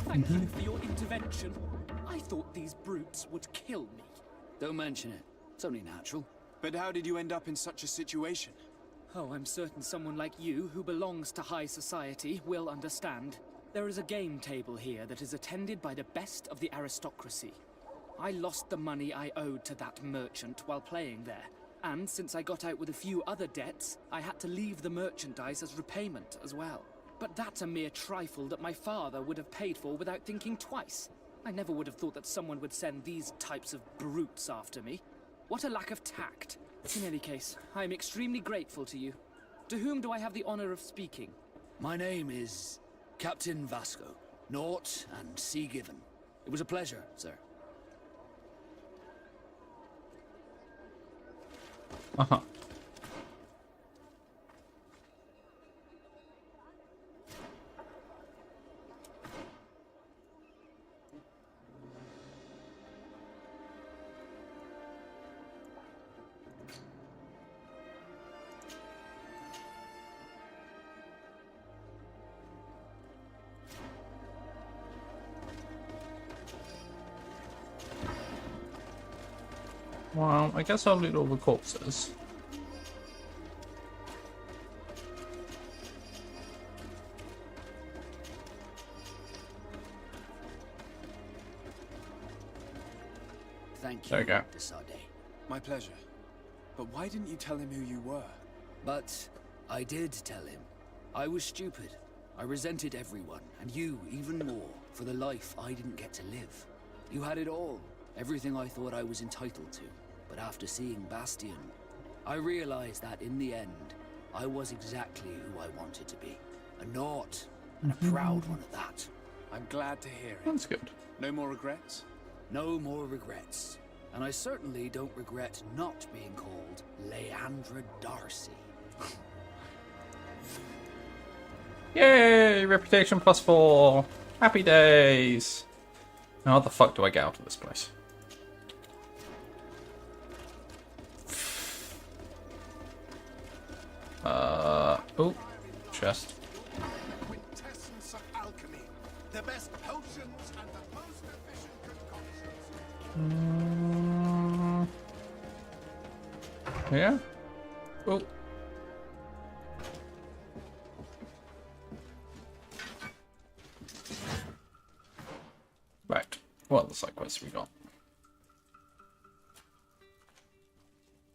Thank you for your intervention. I thought these brutes would kill me. Don't mention it. It's only natural. But how did you end up in such a situation? Oh, I'm certain someone like you, who belongs to high society, will understand. There is a game table here that is attended by the best of the aristocracy. I lost the money I owed to that merchant while playing there. And since I got out with a few other debts, I had to leave the merchandise as repayment as well. But that's a mere trifle that my father would have paid for without thinking twice. I never would have thought that someone would send these types of brutes after me. What a lack of tact. In any case, I am extremely grateful to you. To whom do I have the honor of speaking? My name is Captain Vasco. Naught and sea given. It was a pleasure, sir. Uh-huh. Well, I guess I'll loot all the corpses. Thank you, There we go. Desarde. My pleasure. But why didn't you tell him who you were? But I did tell him. I was stupid. I resented everyone, and you even more, for the life I didn't get to live. You had it all, everything I thought I was entitled to. But after seeing Bastion, I realized that in the end, I was exactly who I wanted to be. A naught, and a proud one at that. I'm glad to hear it. That's good. No more regrets? No more regrets. And I certainly don't regret not being called Leandra Darcy. Yay! Reputation +4. Happy days. Now how the fuck do I get out of this place? Oh, chest. Quintessence of alchemy. The best potions and the most efficient concoctions. Yeah? Oh. Right. What other side quests we got?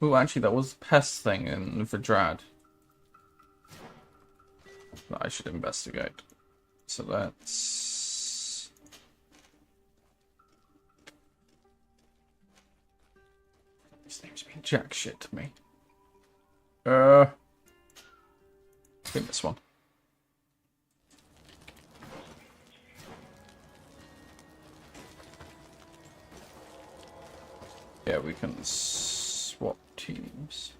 Oh, actually, that was the pest thing in Vidrad that I should investigate. So that's... These names mean jack shit to me. I think this one. Yeah, we can swap teams.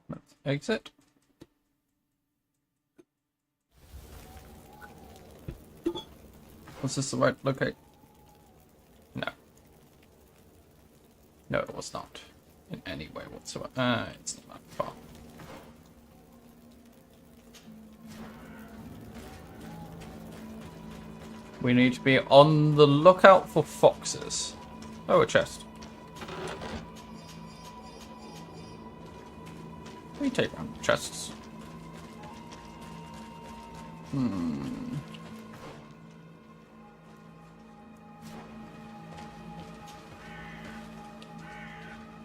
Let's exit. Was this the right location? No. No, it was not. In any way whatsoever. It's not that far. We need to be on the lookout for foxes. Oh, a chest. We take one chests.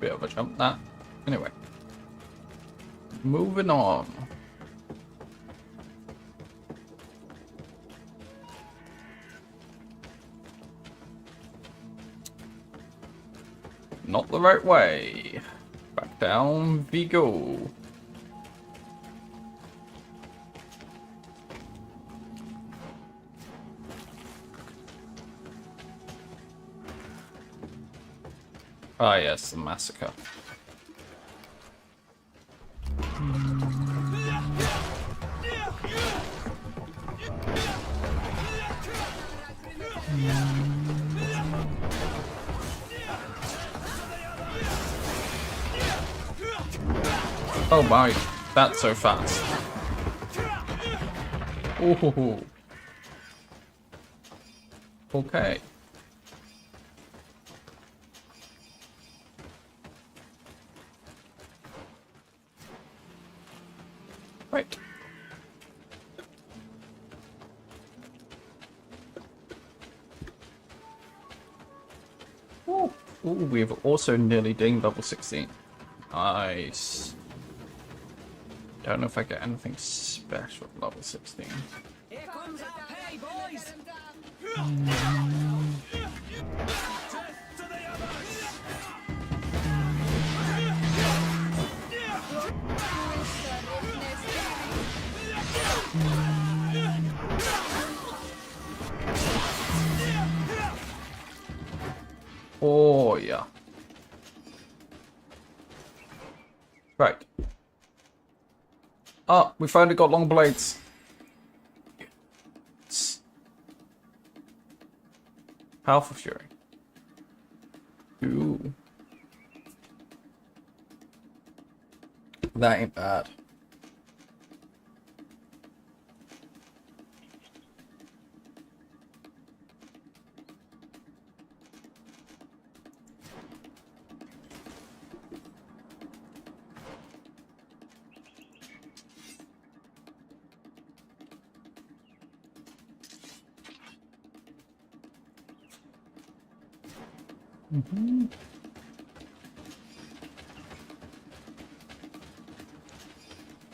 Bit of a jump, that. Anyway. Moving on. Not the right way. Back down we go. Ah yes, the massacre. Oh my, that's so fast. Ooh. Okay. Right. Ooh, we've also nearly dinged level 16. Nice. Don't know if I get anything special at level 16. Here comes our pay, boys! Oh yeah. Right. Ah, we finally got long blades. Powerful Fury. Ooh. That ain't bad.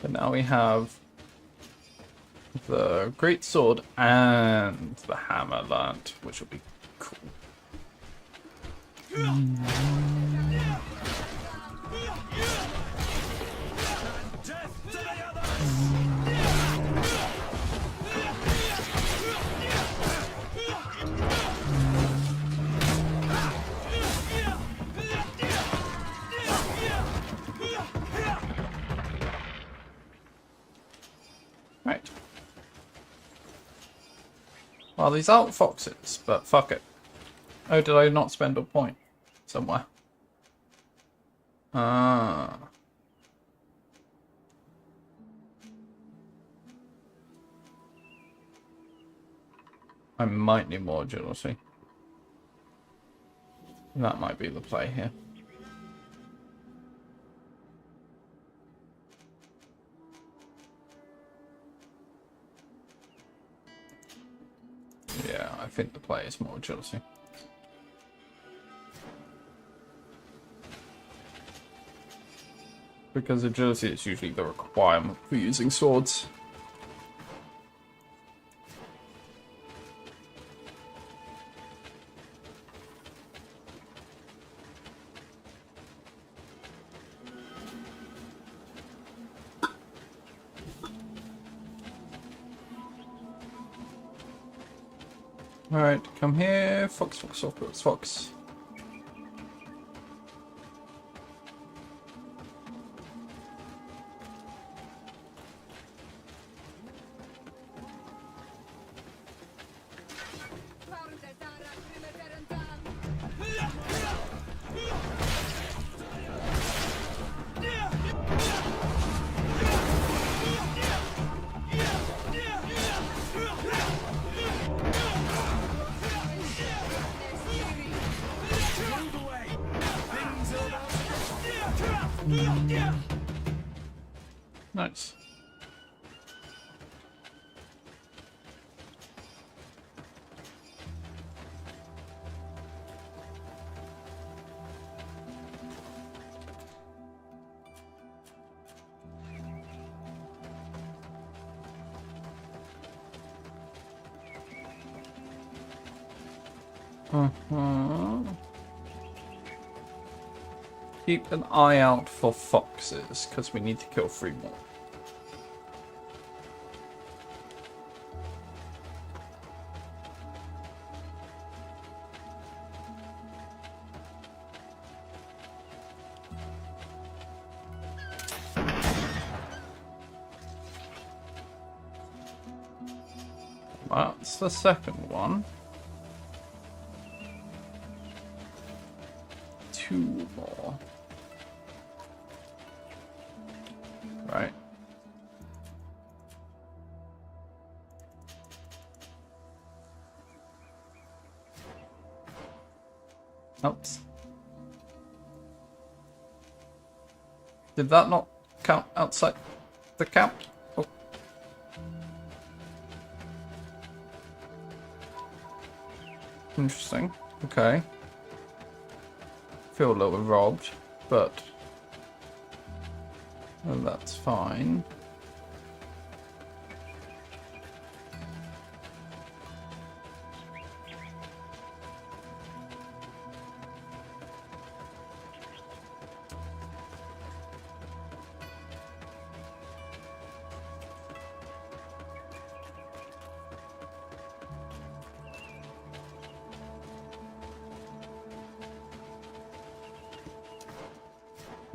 But now we have the great sword and the hammer learnt, which will be cool. Right. Well, these aren't foxes, but fuck it. Oh, did I not spend a point somewhere? Ah. I might need more agility. That might be the play here. Yeah, I think the play is more agility. Because agility is usually the requirement for using swords. Alright, come here. Fox, fox, fox, fox, fox. Nice. Keep an eye out for foxes, because we need to kill 3 more. That's the second one. 2 more. Right. Oops. Did that not count outside the count? Oh. Interesting. Okay. Feel a little bit robbed, but well, that's fine.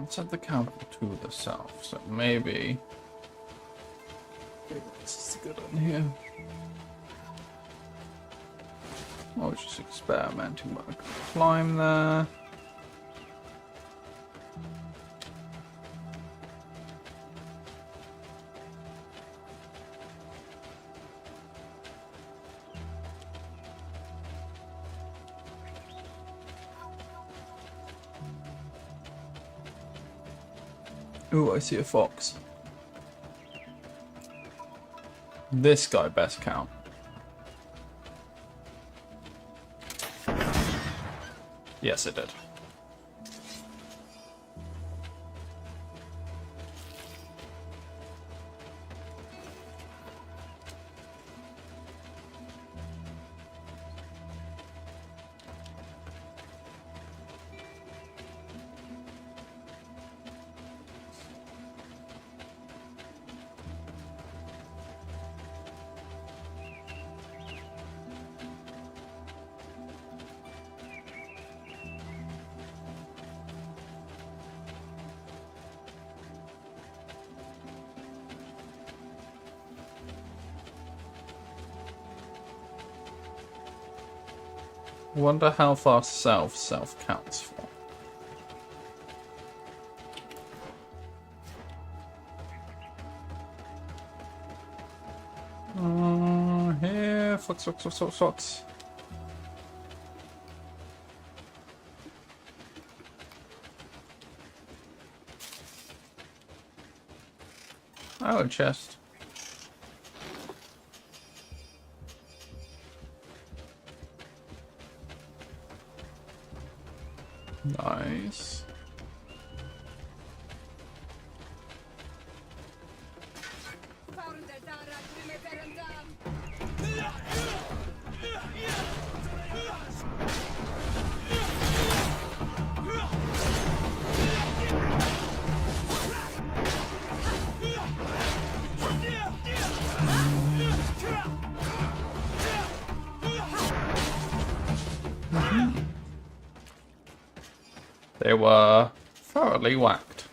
Let's have the capital to the south, so maybe this is a good one here. I was just experimenting, but I could climb there. Ooh, I see a fox. This guy best count. Yes, it did. Wonder how far south counts for. Here, fox. Oh, a chest. Nice. They were thoroughly whacked.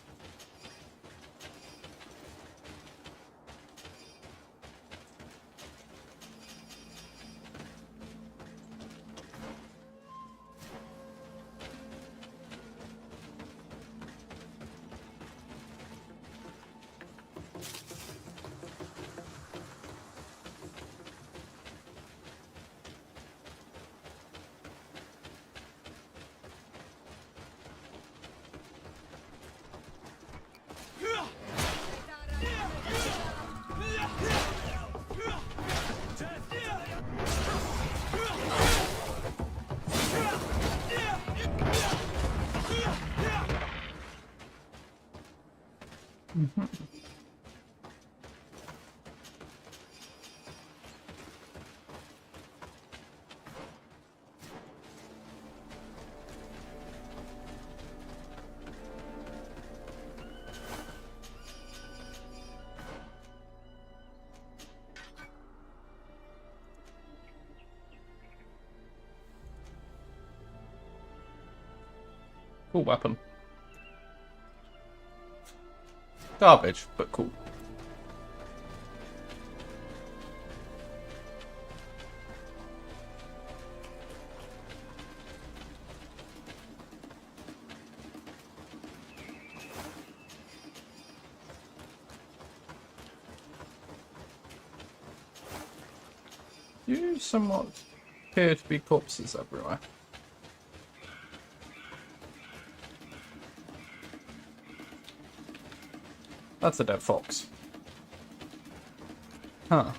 Cool weapon. Garbage, but cool. You somewhat appear to be corpses everywhere. That's a dead fox. Huh.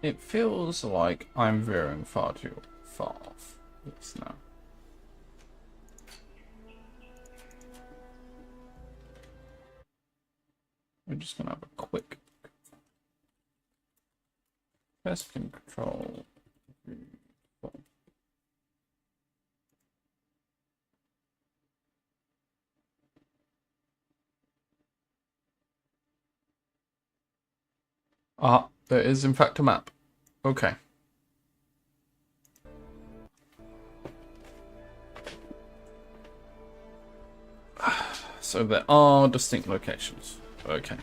It feels like I'm veering far too far off this now. We're just gonna have a quick pest control. Ah, there is in fact a map. Okay. So there are distinct locations. Okay.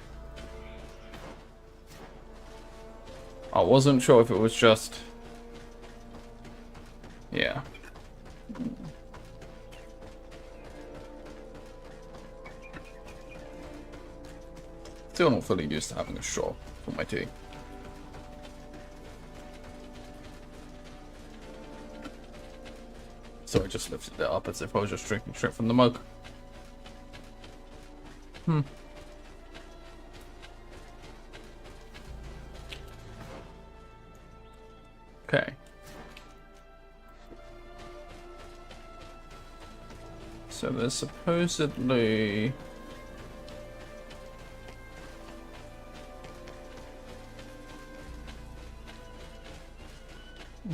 I wasn't sure if it was just... Yeah. Still not fully used to having a straw for my tea. So I just lifted it up as if I was just drinking straight from the mug. Okay. So there's supposedly...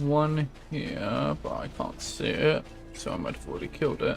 one here, but I can't see it, so I might have already killed it.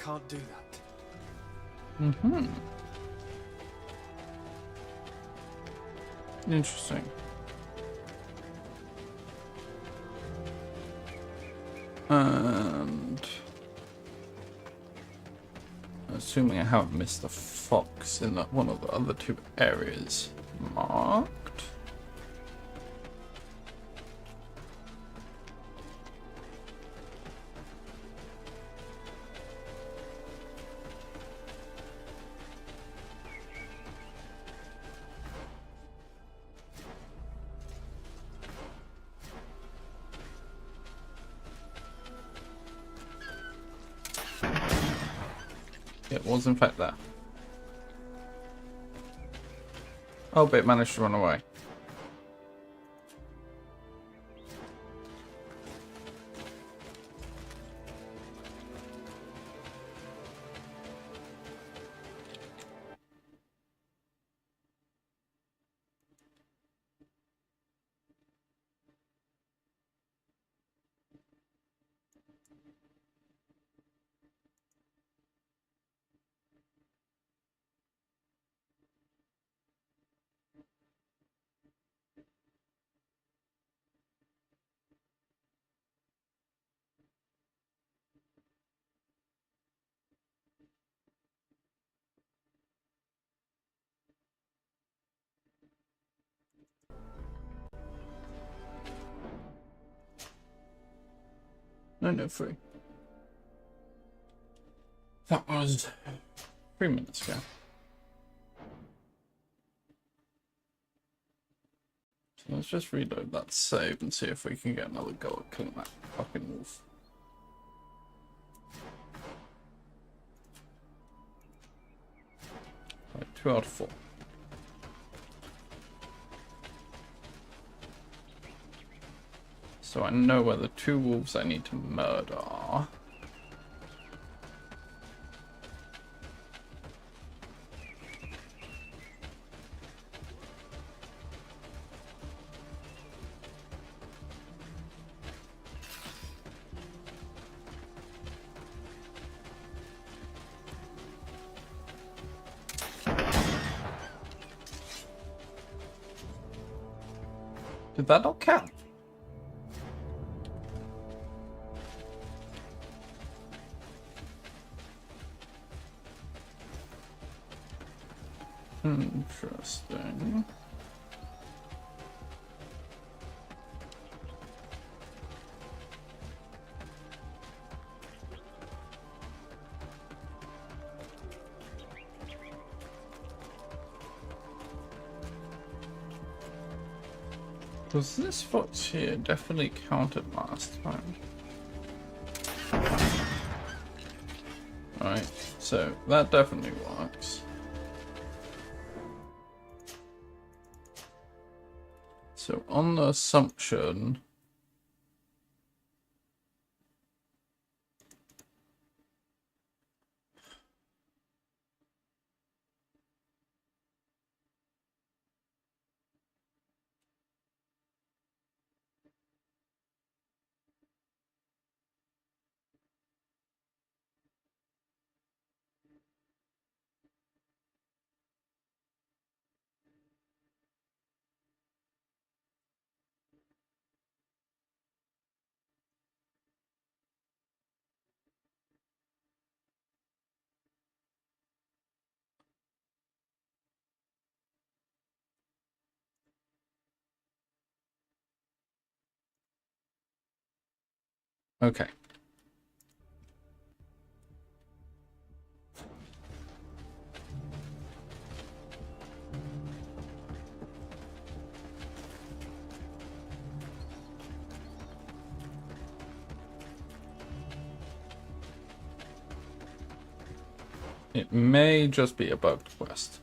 Can't do that. Mm-hmm. Interesting. And assuming I haven't missed the fox in that one of the other two areas marked. It was in fact there. Oh, but it managed to run away. No, 3. That was 3 minutes ago. So let's just reload that save and see if we can get another go at killing that fucking wolf. Right, 2 out of 4. So I know where the 2 wolves I need to murder are. Did that not count? Interesting. Does this fox here definitely counted last time? Alright, so that definitely works. So on the assumption... Okay. It may just be a bugged quest.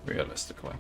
Realistically.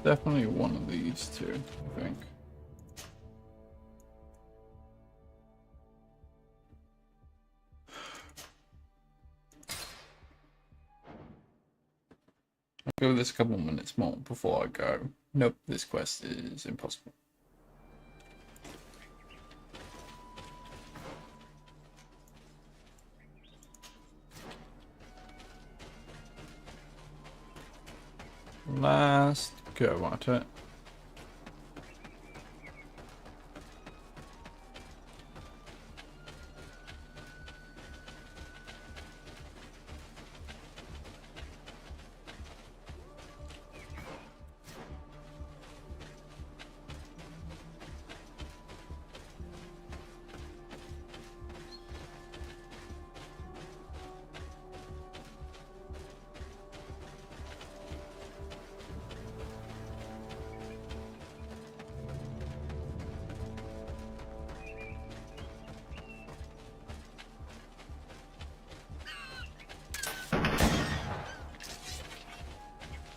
Definitely one of these two, I think. I'll go with this a couple more minutes more before I go. Nope, this quest is impossible. Last go at it.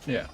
Yeah.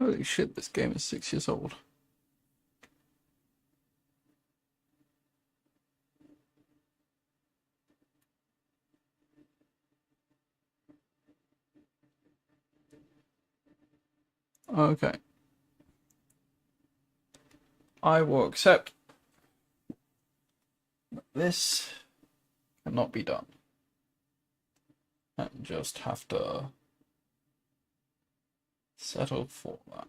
Holy shit, this game is 6 years old. Okay. I will accept that this cannot be done. And just have to settle for that.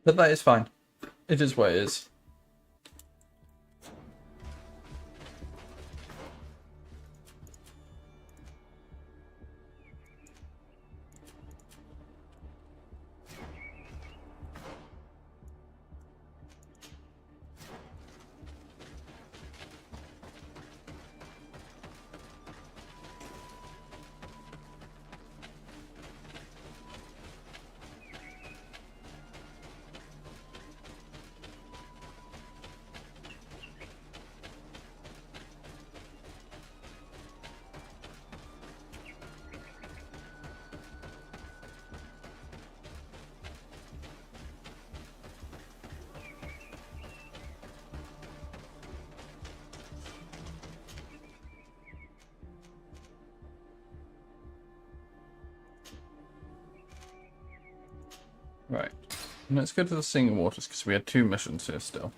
But that is fine. It is what it is. Right. Let's go to the Singing Waters because we had 2 missions here still.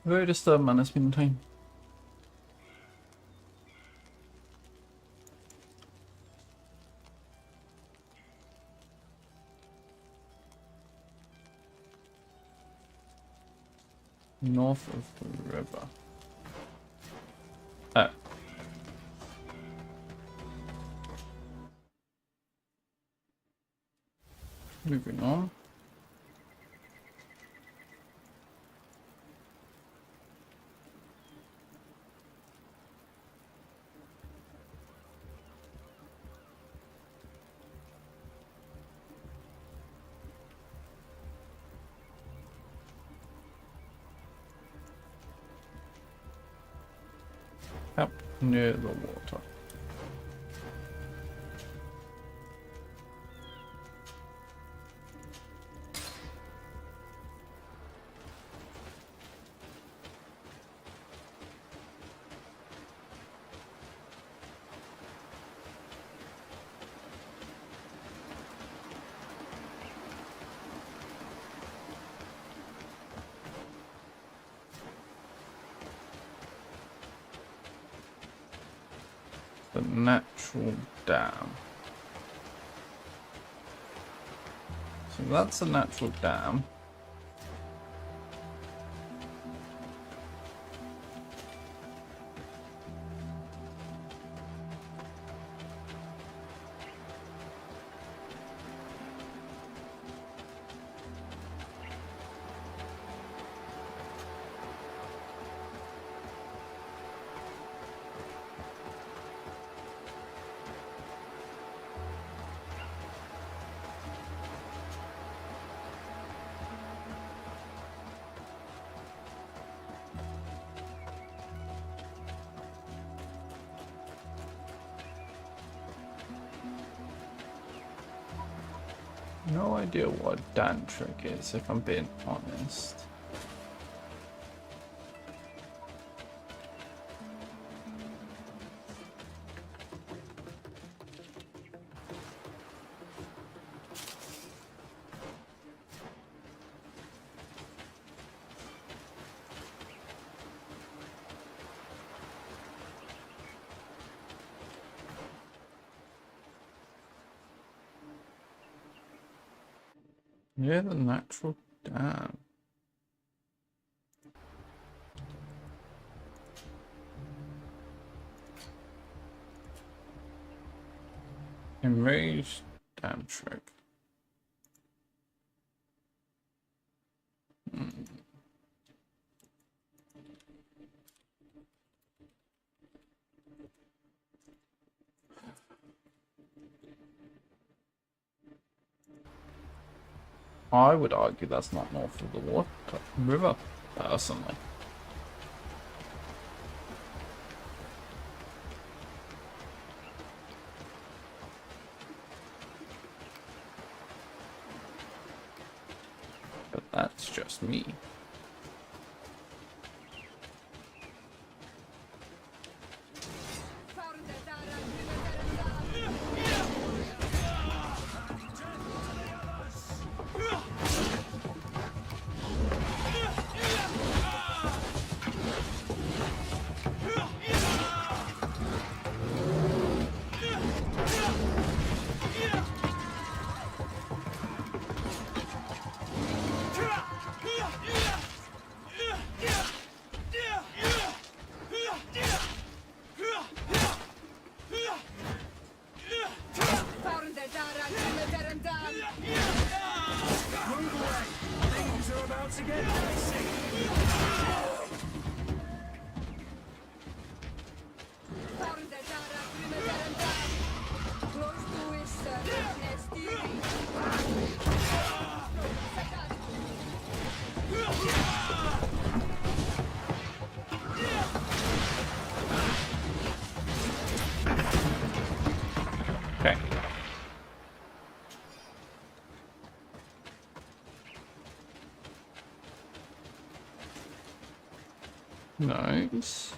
Very disturbed man has been time. North of the river. Oh. Moving on. Up near the water. The natural dam. So that's a natural dam. No idea what Dan trick is, if I'm being honest. Yeah, the natural dam. Enraged dam trick. I would argue that's not north of the water river, personally. But that's just me. Okay. Nice.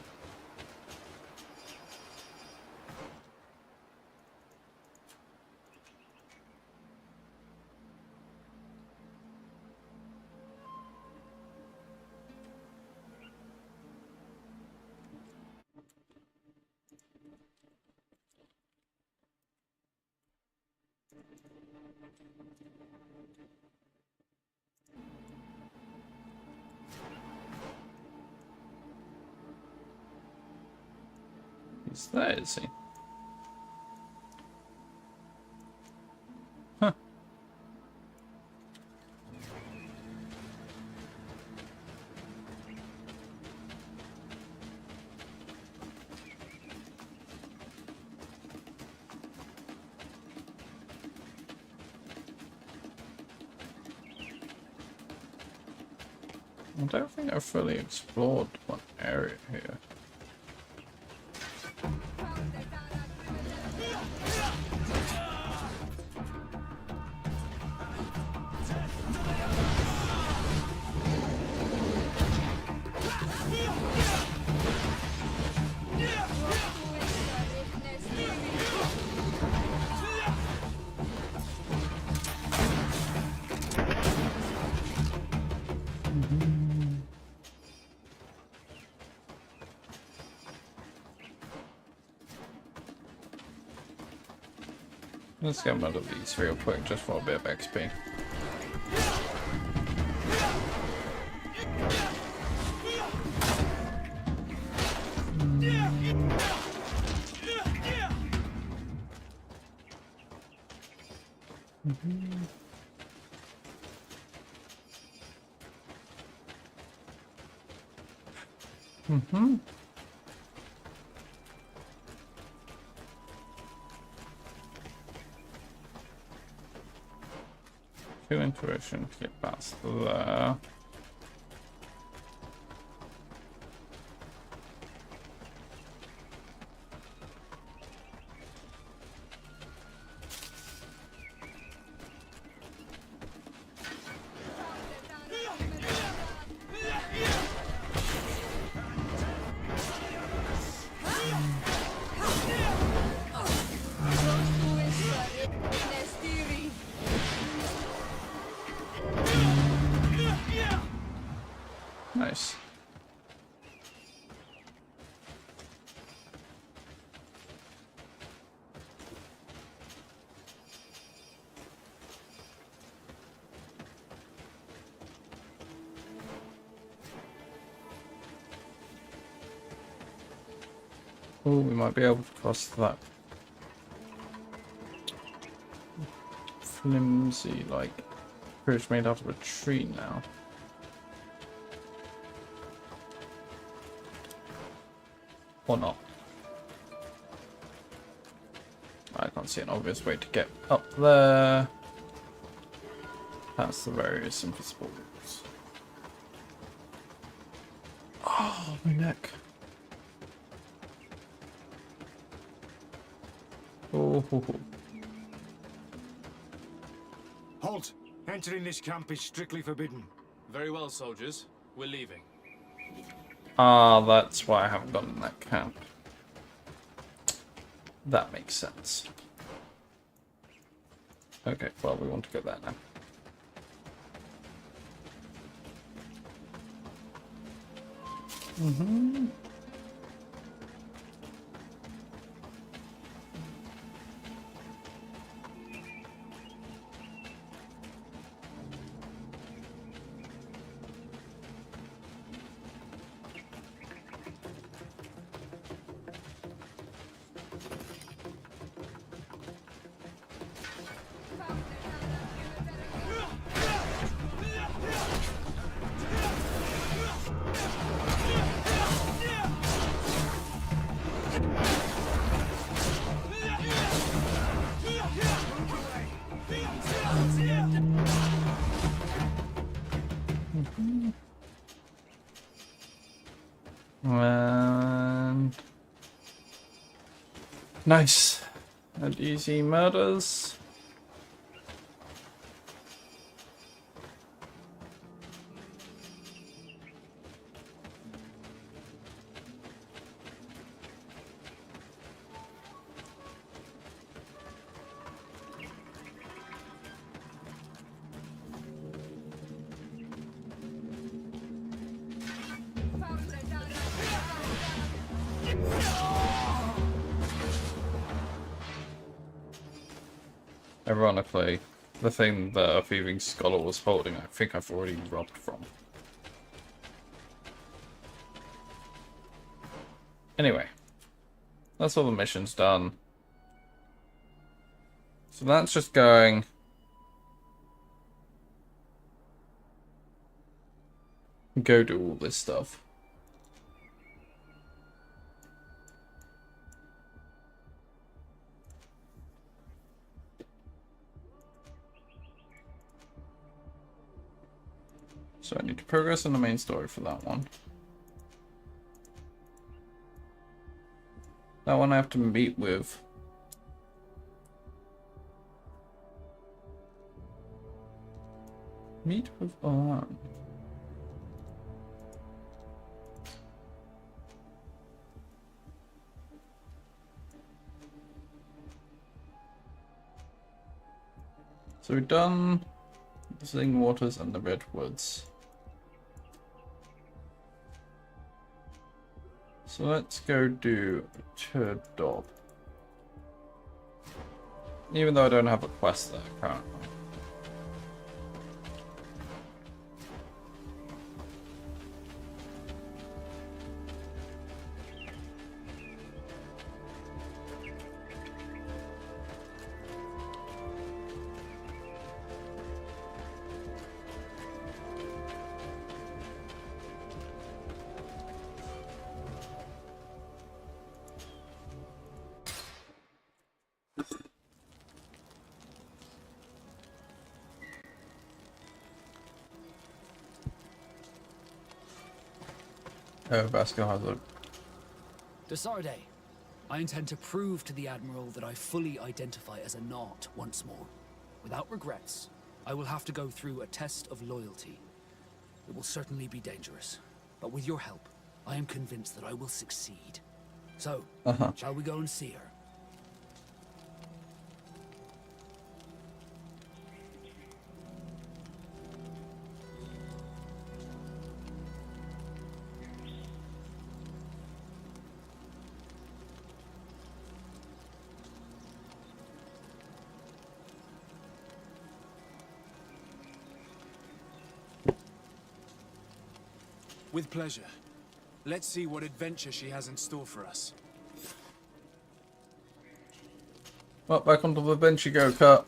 He's there, is he? Huh. I don't think I've fully explored one area here. Let's get rid of these real quick just for a bit of XP. Two intuition, get past there. Nice. Oh, we might be able to cross that flimsy, like, bridge made out of a tree now. Or not. I can't see an obvious way to get up there. Past the various invisible routes. Oh, my neck. Oh, ho, ho. Halt! Entering this camp is strictly forbidden. Very well, soldiers. We're leaving. Ah, that's why I haven't gotten that camp. That makes sense. Okay, well, we want to go there now. And nice and easy murders. Ironically, the thing that a thieving scholar was holding, I think I've already robbed from. Anyway, that's all the missions done. So that's just going... go do all this stuff. So I need to progress on the main story for that one. That one I have to meet with. Meet with Alarm. So we've done the Zing Waters and the Redwoods. So let's go do a Turdob. Even though I don't have a quest there currently. Oh, Vasco has a... Desarde, I intend to prove to the Admiral that I fully identify as a Knot once more. Without regrets, I will have to go through a test of loyalty. It will certainly be dangerous, but with your help, I am convinced that I will succeed. So, shall we go and see her? With pleasure. Let's see what adventure she has in store for us. Well, back onto the bench you go, Kurt.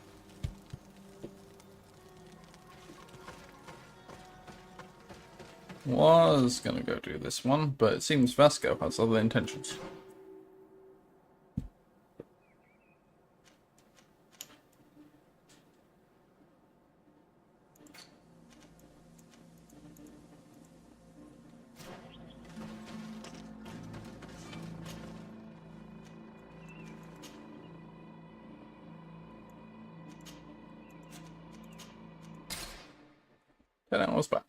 Was gonna go do this one, but it seems Vasco has other intentions. And I was back.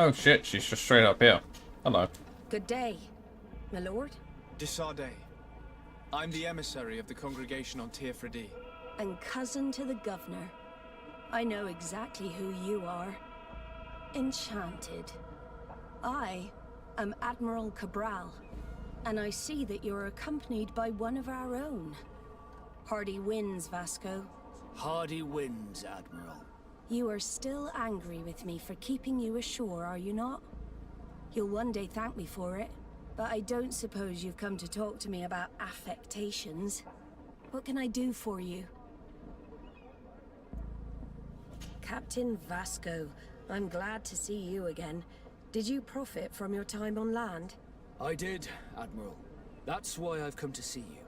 Oh shit, she's just straight up here. Hello. Good day, my lord. Desarde. I'm the emissary of the congregation on Tirfredi. And cousin to the governor. I know exactly who you are. Enchanted. I am Admiral Cabral, and I see that you're accompanied by one of our own. Hardy winds, Vasco. Hardy winds, Admiral. You are still angry with me for keeping you ashore, are you not? You'll one day thank me for it, but I don't suppose you've come to talk to me about affectations. What can I do for you? Captain Vasco, I'm glad to see you again. Did you profit from your time on land? I did, Admiral. That's why I've come to see you.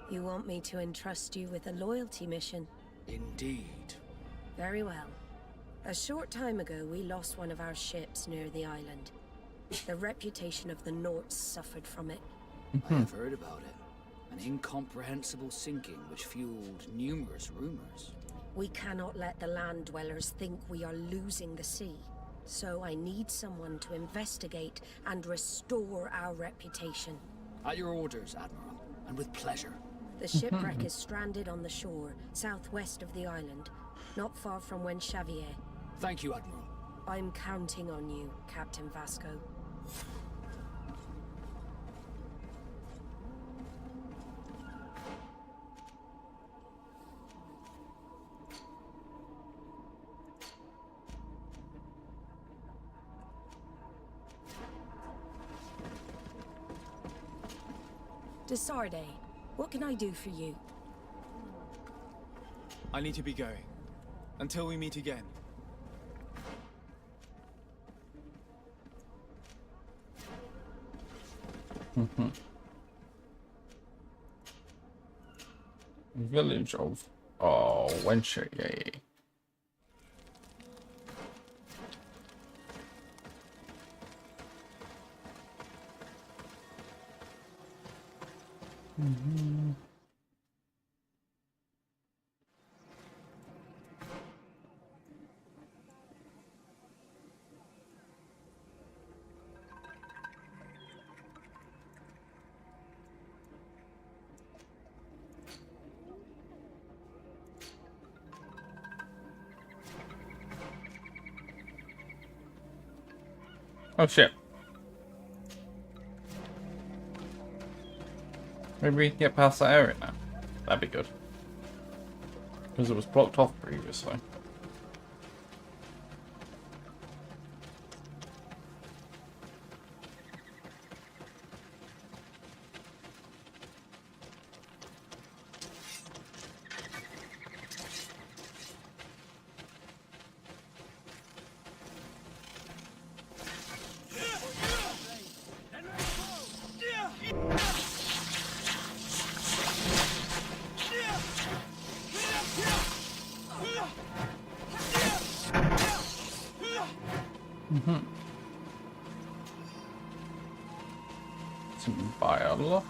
You want me to entrust you with a loyalty mission? Indeed. Very well. A short time ago, we lost one of our ships near the island. The reputation of the Norts suffered from it. I have heard about it. An incomprehensible sinking which fueled numerous rumors. We cannot let the land dwellers think we are losing the sea. So I need someone to investigate and restore our reputation. At your orders, Admiral, and with pleasure. The shipwreck is stranded on the shore, southwest of the island, not far from Xavier. Thank you, Admiral. I'm counting on you, Captain Vasco. Desarde, what can I do for you? I need to be going. Until we meet again. Village of Xavier. Oh shit. Maybe we can get past that area now. That'd be good. Because it was blocked off previously. Some bile.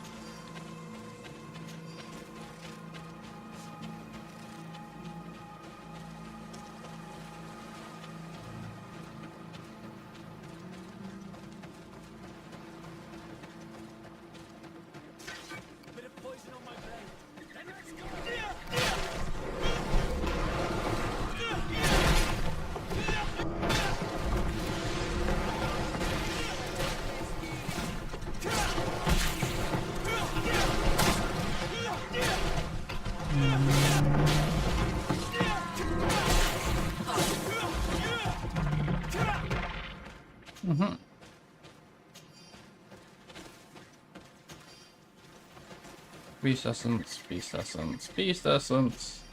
Beast essence, beast essence, beast essence.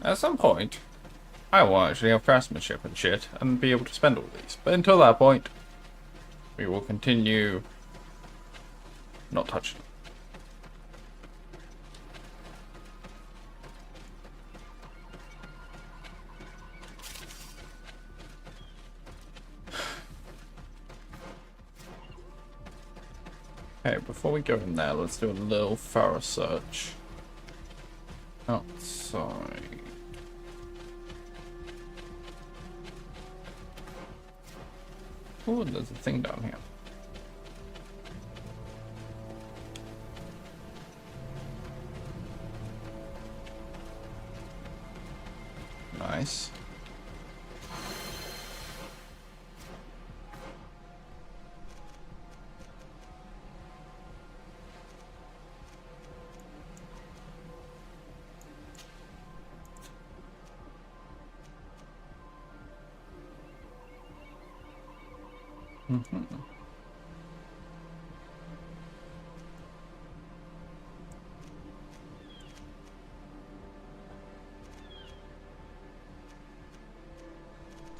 At some point, I will actually have craftsmanship and shit and be able to spend all these. But until that point, we will continue not touching them. Okay, before we go in there, let's do a little thorough search outside. Oh, there's a thing down here. Nice.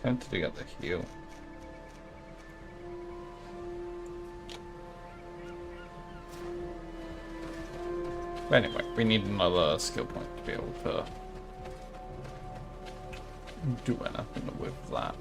Tempted to get the heal. But anyway, we need another skill point to be able to do anything with that.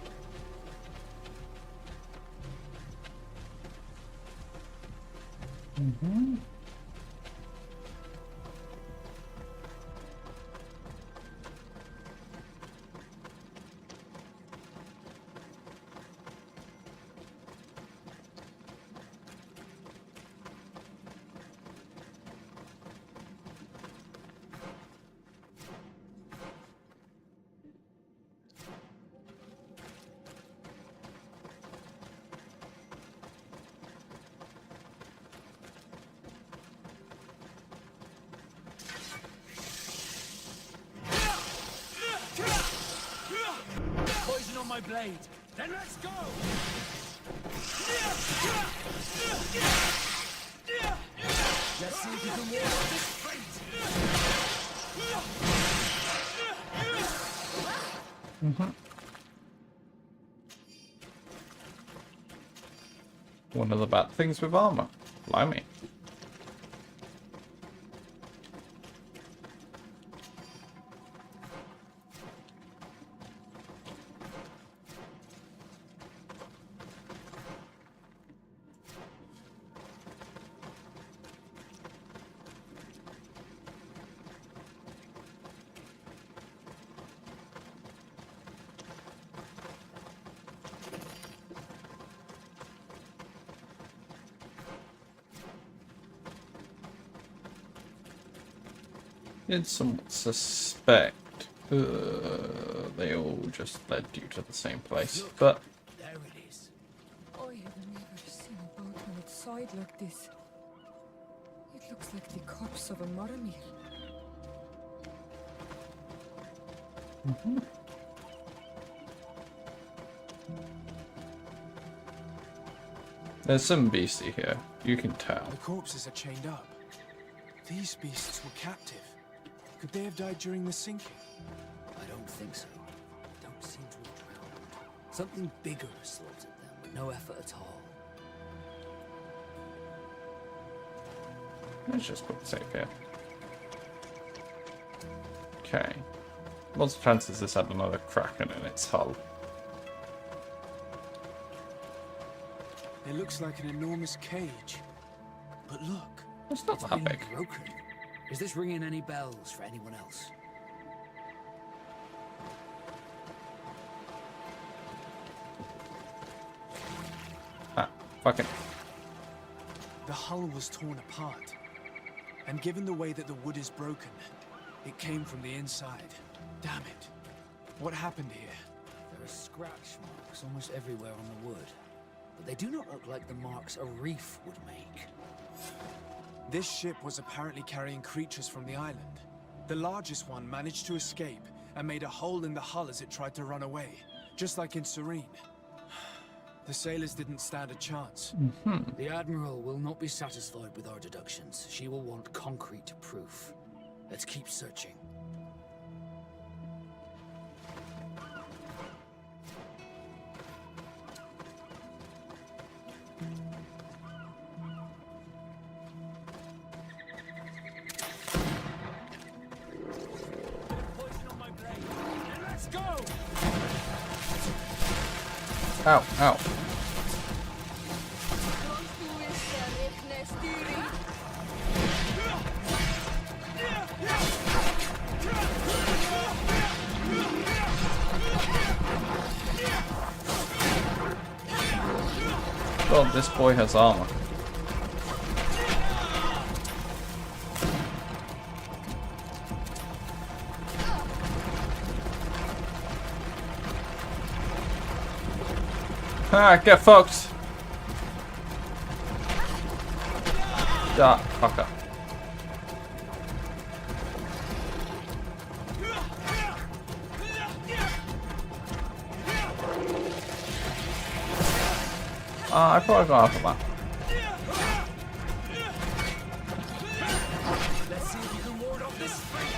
Poison on my blade. Then let's go. Let's see if you can ward off this fate. One of the bad things with armor. Blimey. Did somewhat suspect they all just led you to the same place, but I have never seen a boat on its side like this. It looks like the corpse of a Marmir. There's some beastie here, you can tell. The corpses are chained up. These beasts were captive. Could they have died during the sinking? I don't think so. They don't seem to have drowned. Something bigger slaughtered them with no effort at all. Let's just put the safe here. Okay. What's the chances this had another kraken in its hull? It looks like an enormous cage. But look. It's not that big. Broken. Is this ringing any bells for anyone else? Ah, fucking. The hull was torn apart. And given the way that the wood is broken, it came from the inside. Damn it. What happened here? There are scratch marks almost everywhere on the wood. But they do not look like the marks a reef would make. This ship was apparently carrying creatures from the island. The largest one managed to escape and made a hole in the hull as it tried to run away, just like in Serene. The sailors didn't stand a chance. The Admiral will not be satisfied with our deductions. She will want concrete proof. Let's keep searching. Ow, ow. Well, this boy has armor. Ah, get fucked! Ah, fucker. I probably got off of that. Let's see if you can ward off this fight.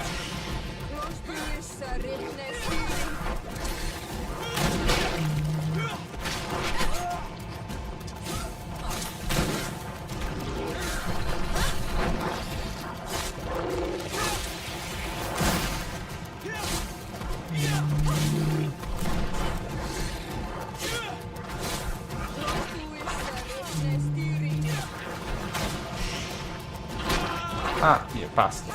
Ah, you bastard.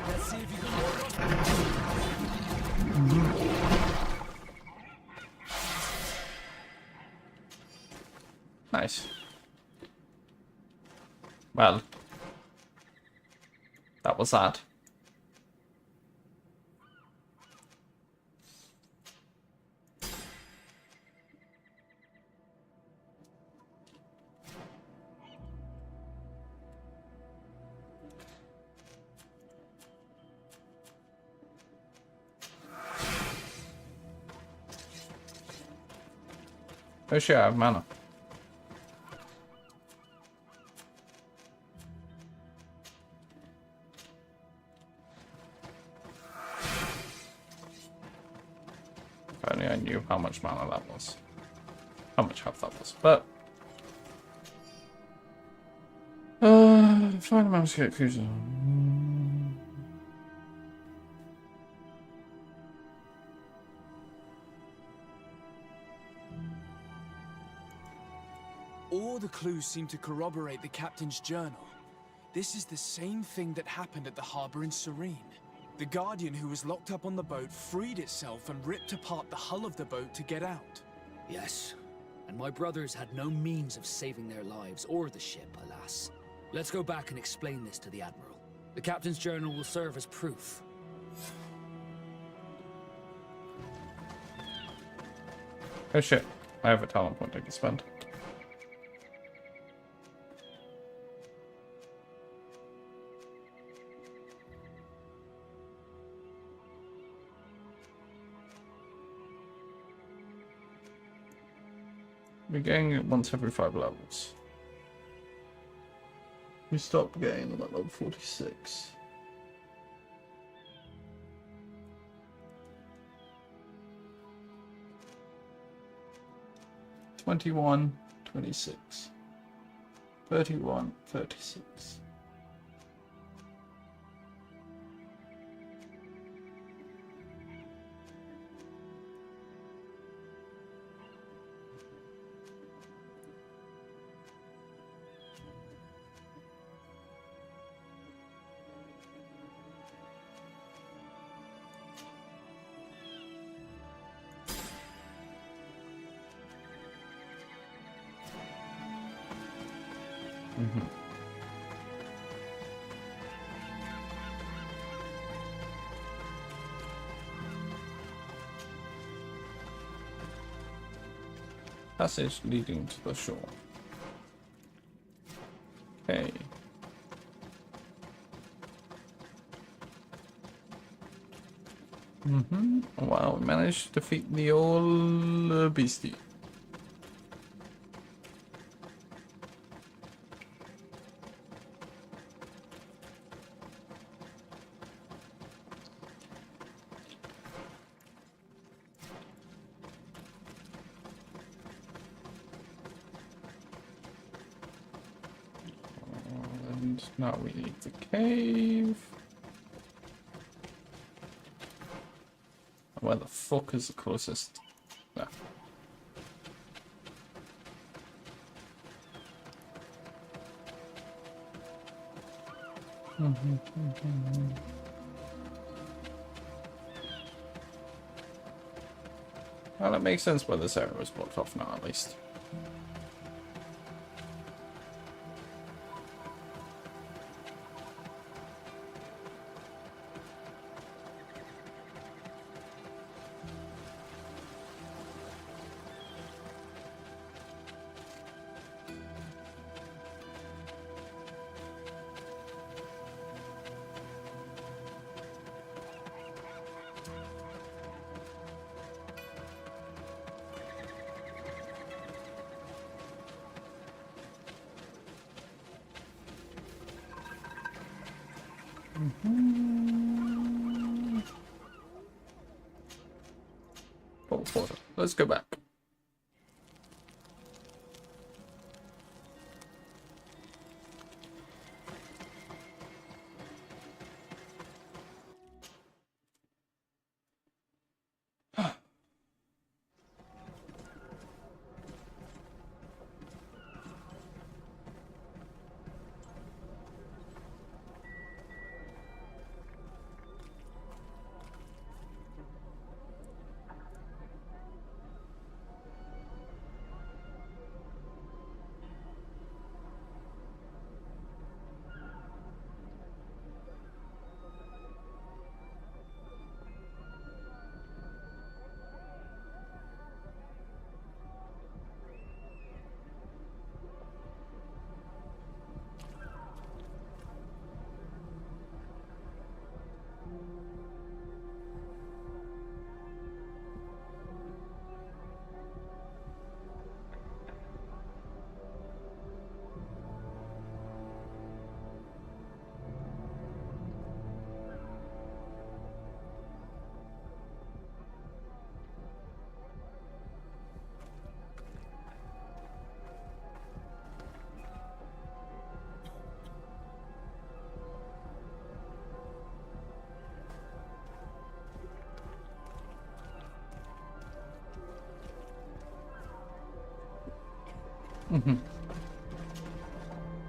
Let's see if you can ward off. Nice. Well, that was that. Oh shit, I have mana. If only I knew how much mana that was. How much health that was, but... find a mouse to get cruiser. All the clues seem to corroborate the captain's journal. This is the same thing that happened at the harbor in Serene. The Guardian who was locked up on the boat freed itself and ripped apart the hull of the boat to get out. Yes, and my brothers had no means of saving their lives or the ship, alas. Let's go back and explain this to the Admiral. The captain's journal will serve as proof. Oh shit, I have a talent point I can spend. We're getting it once every 5 levels. We stop getting them at level 46. $21, $26, $31, $36. Passage leading to the shore. Okay. Wow, we managed to defeat the old beastie. And now we need the cave. Where the fuck is the closest? There. Well, it makes sense why this area was blocked off now, at least. Oh, pause it. Let's go back.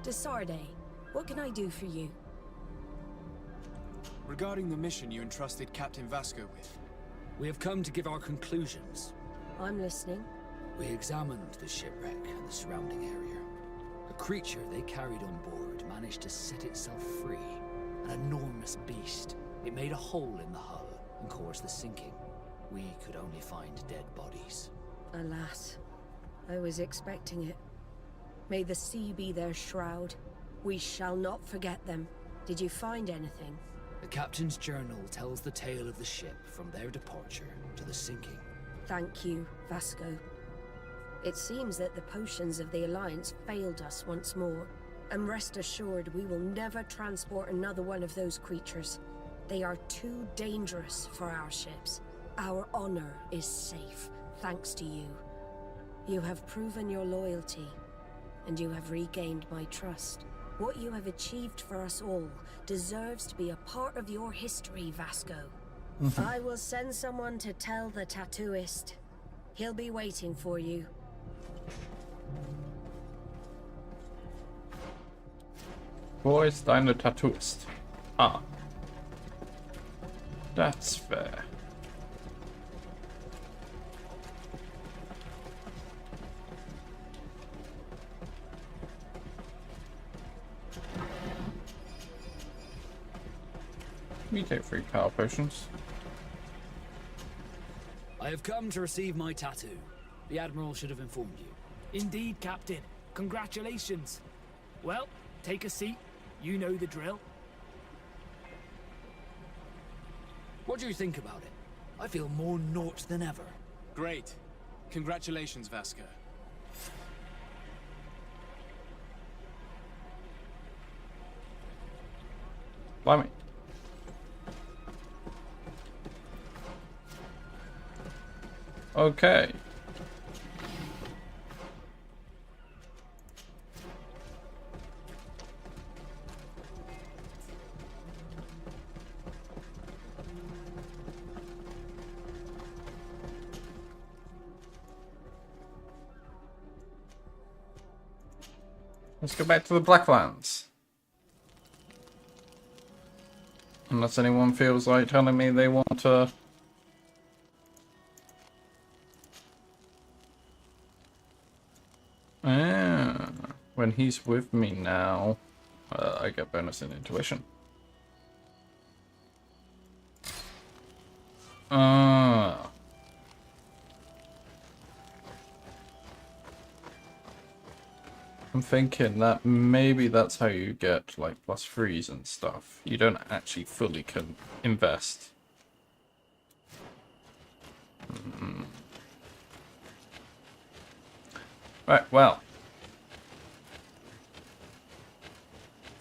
Desarde, what can I do for you? Regarding the mission you entrusted Captain Vasco with. We have come to give our conclusions. I'm listening. We examined the shipwreck and the surrounding area. A creature they carried on board managed to set itself free. An enormous beast. It made a hole in the hull and caused the sinking. We could only find dead bodies. Alas, I was expecting it. May the sea be their shroud. We shall not forget them. Did you find anything? The captain's journal tells the tale of the ship from their departure to the sinking. Thank you, Vasco. It seems that the potions of the Alliance failed us once more. And rest assured, we will never transport another one of those creatures. They are too dangerous for our ships. Our honor is safe, thanks to you. You have proven your loyalty, and you have regained my trust. What you have achieved for us all deserves to be a part of your history, Vasco. I will send someone to tell the tattooist. He'll be waiting for you. Wo ist deine Tattooist? Ah. That's fair. We take 3 power potions. I have come to receive my tattoo. The Admiral should have informed you. Indeed, Captain. Congratulations. Well, take a seat. You know the drill. What do you think about it? I feel more Nort than ever. Great. Congratulations, Vasco. Blimey. Okay. Let's go back to the Blacklands. Unless anyone feels like telling me they want to... when he's with me now, I get bonus in intuition. I'm thinking that maybe that's how you get like +3s and stuff. You don't actually fully can invest. Right, well.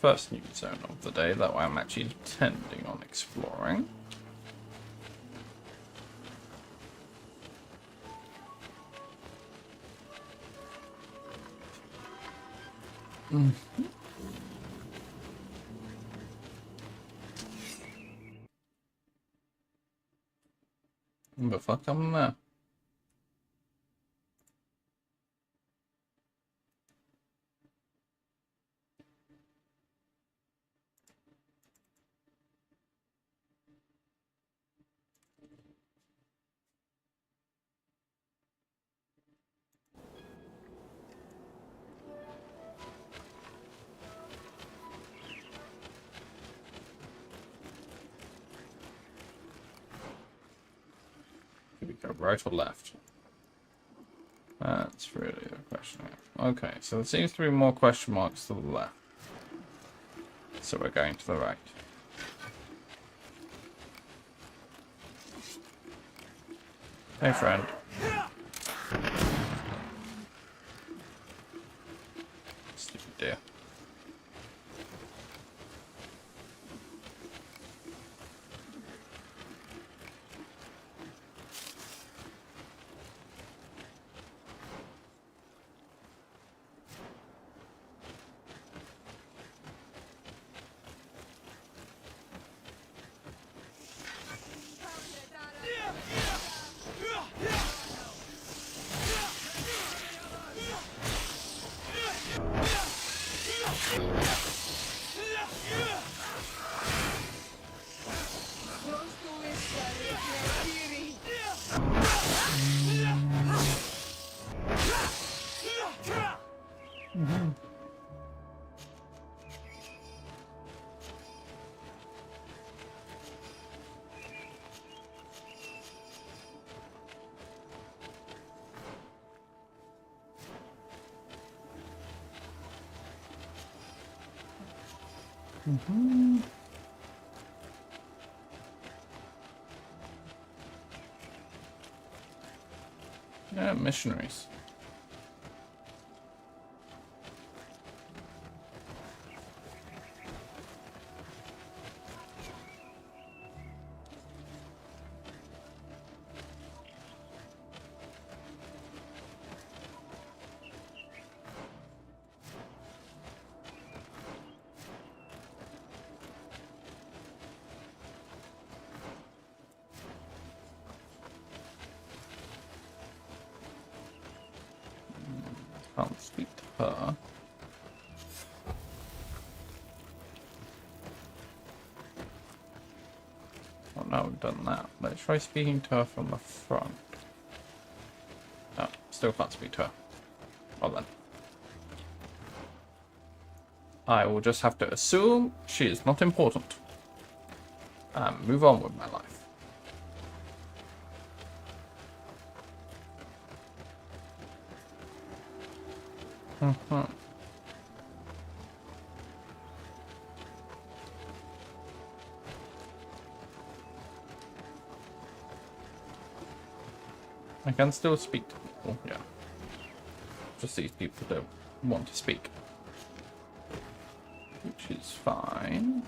First new zone of the day that I'm actually intending on exploring. The fuck I'm there. We go right or left? That's really a question. Okay, so there seems to be more question marks to the left. So we're going to the right. Hey, friend. Stupid deer. Yeah, missionaries. Can't speak to her. Well, now we've done that. Let's try speaking to her from the front. Oh, still can't speak to her. Well then. I will just have to assume she is not important. And move on with my life. I can still speak to people, yeah. Just these people don't want to speak. Which is fine.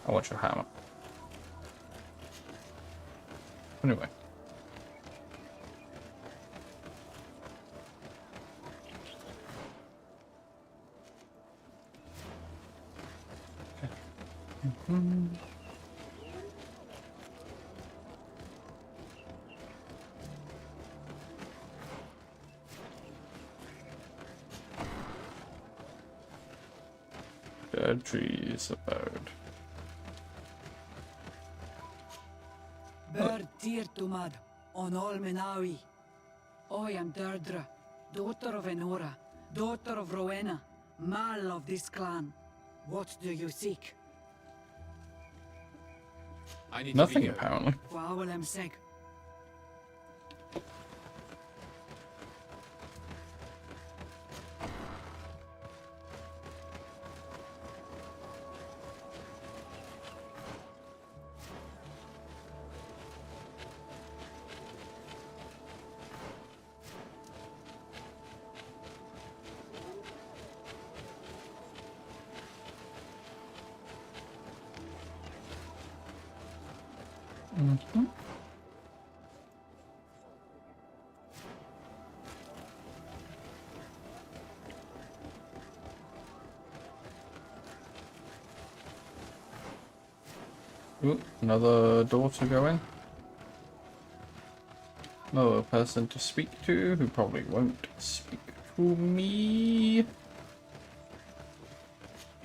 I want your hammer. Anyway. Dead trees abode. Bird Tirtumad on Olmenawi. I am Deirdre, daughter of Enora, daughter of Rowena, Mal of this clan. What do you seek? I need Nothing, to be apparently. Wawalem Seg. Ooh, another door to go in. Another person to speak to who probably won't speak to me.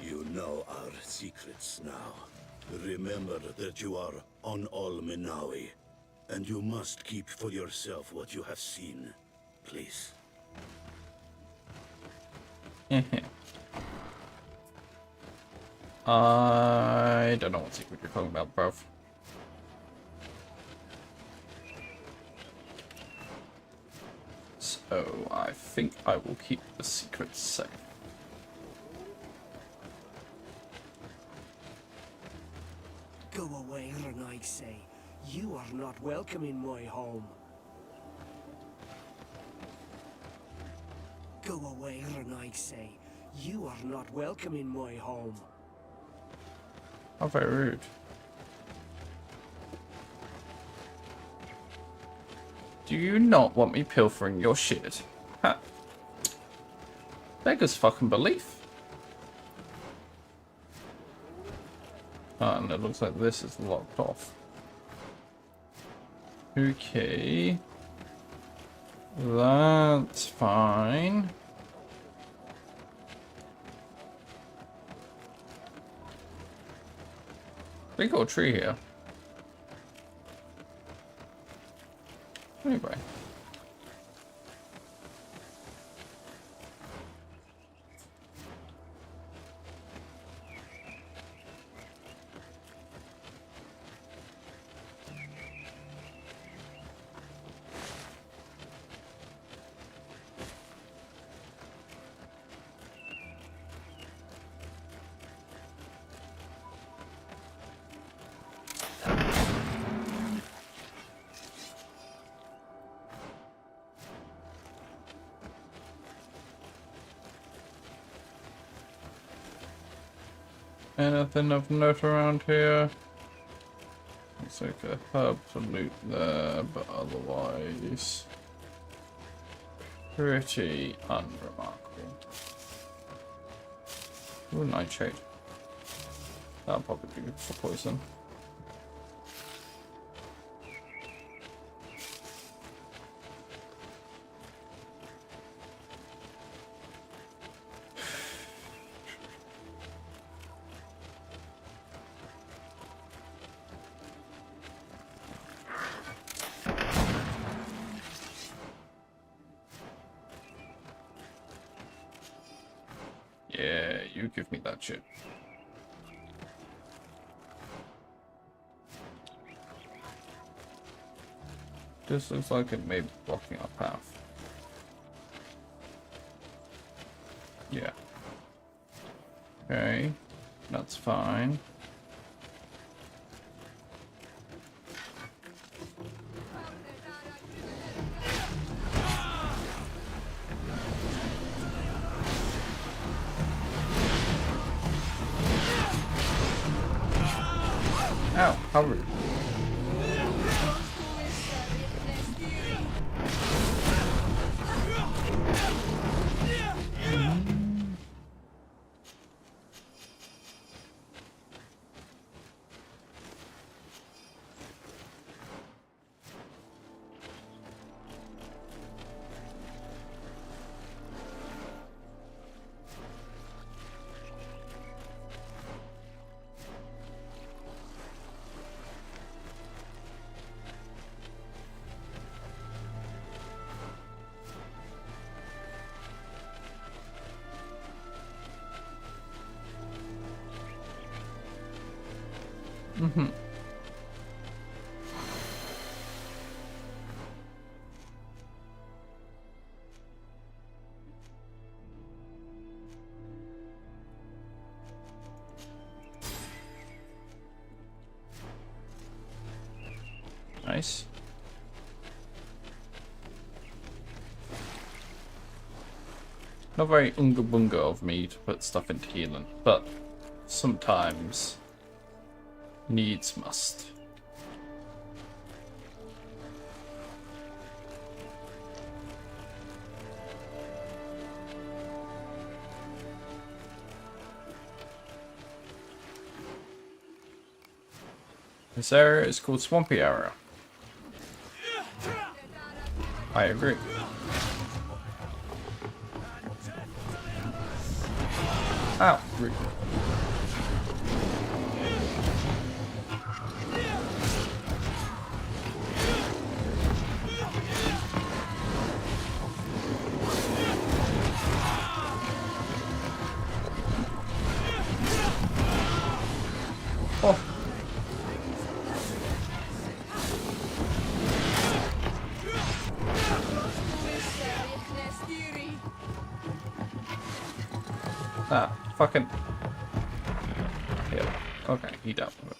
You know our secrets now. Remember that you are on Olmenawi, and you must keep for yourself what you have seen. Please. I don't know what secret you're talking about, bruv. So I think I will keep the secret safe. Go away, Renai say. You are not welcome in my home. Go away, Renai say. You are not welcome in my home. How very rude. Do you not want me pilfering your shit? Ha. Beggar's fucking belief. And it looks like this is locked off. Okay. That's fine. We got a tree here. Anyway. Anything of note around here? Looks like a hub to loot there, but otherwise pretty unremarkable. Ooh, nightshade. That'll probably be good for poison. Yeah, you give me that shit. This looks like it may be blocking our path. Yeah. Okay, that's fine. Ow, how rude. Mm-hmm. Nice. Not very unga bunga of me to put stuff into healing, but sometimes needs must. This area is called Swampy Area. I agree. Ow, rude. Oh. Ah, fucking. Yeah. Okay, he dealt with it.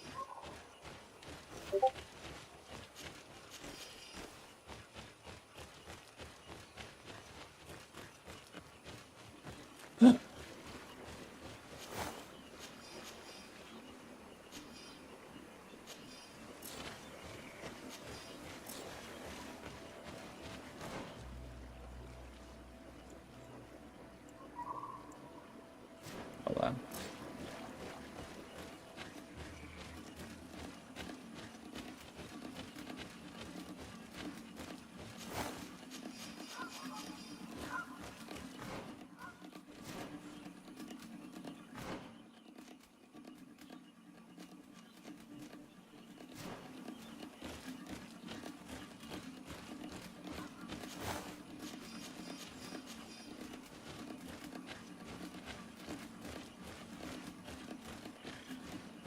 Hold on.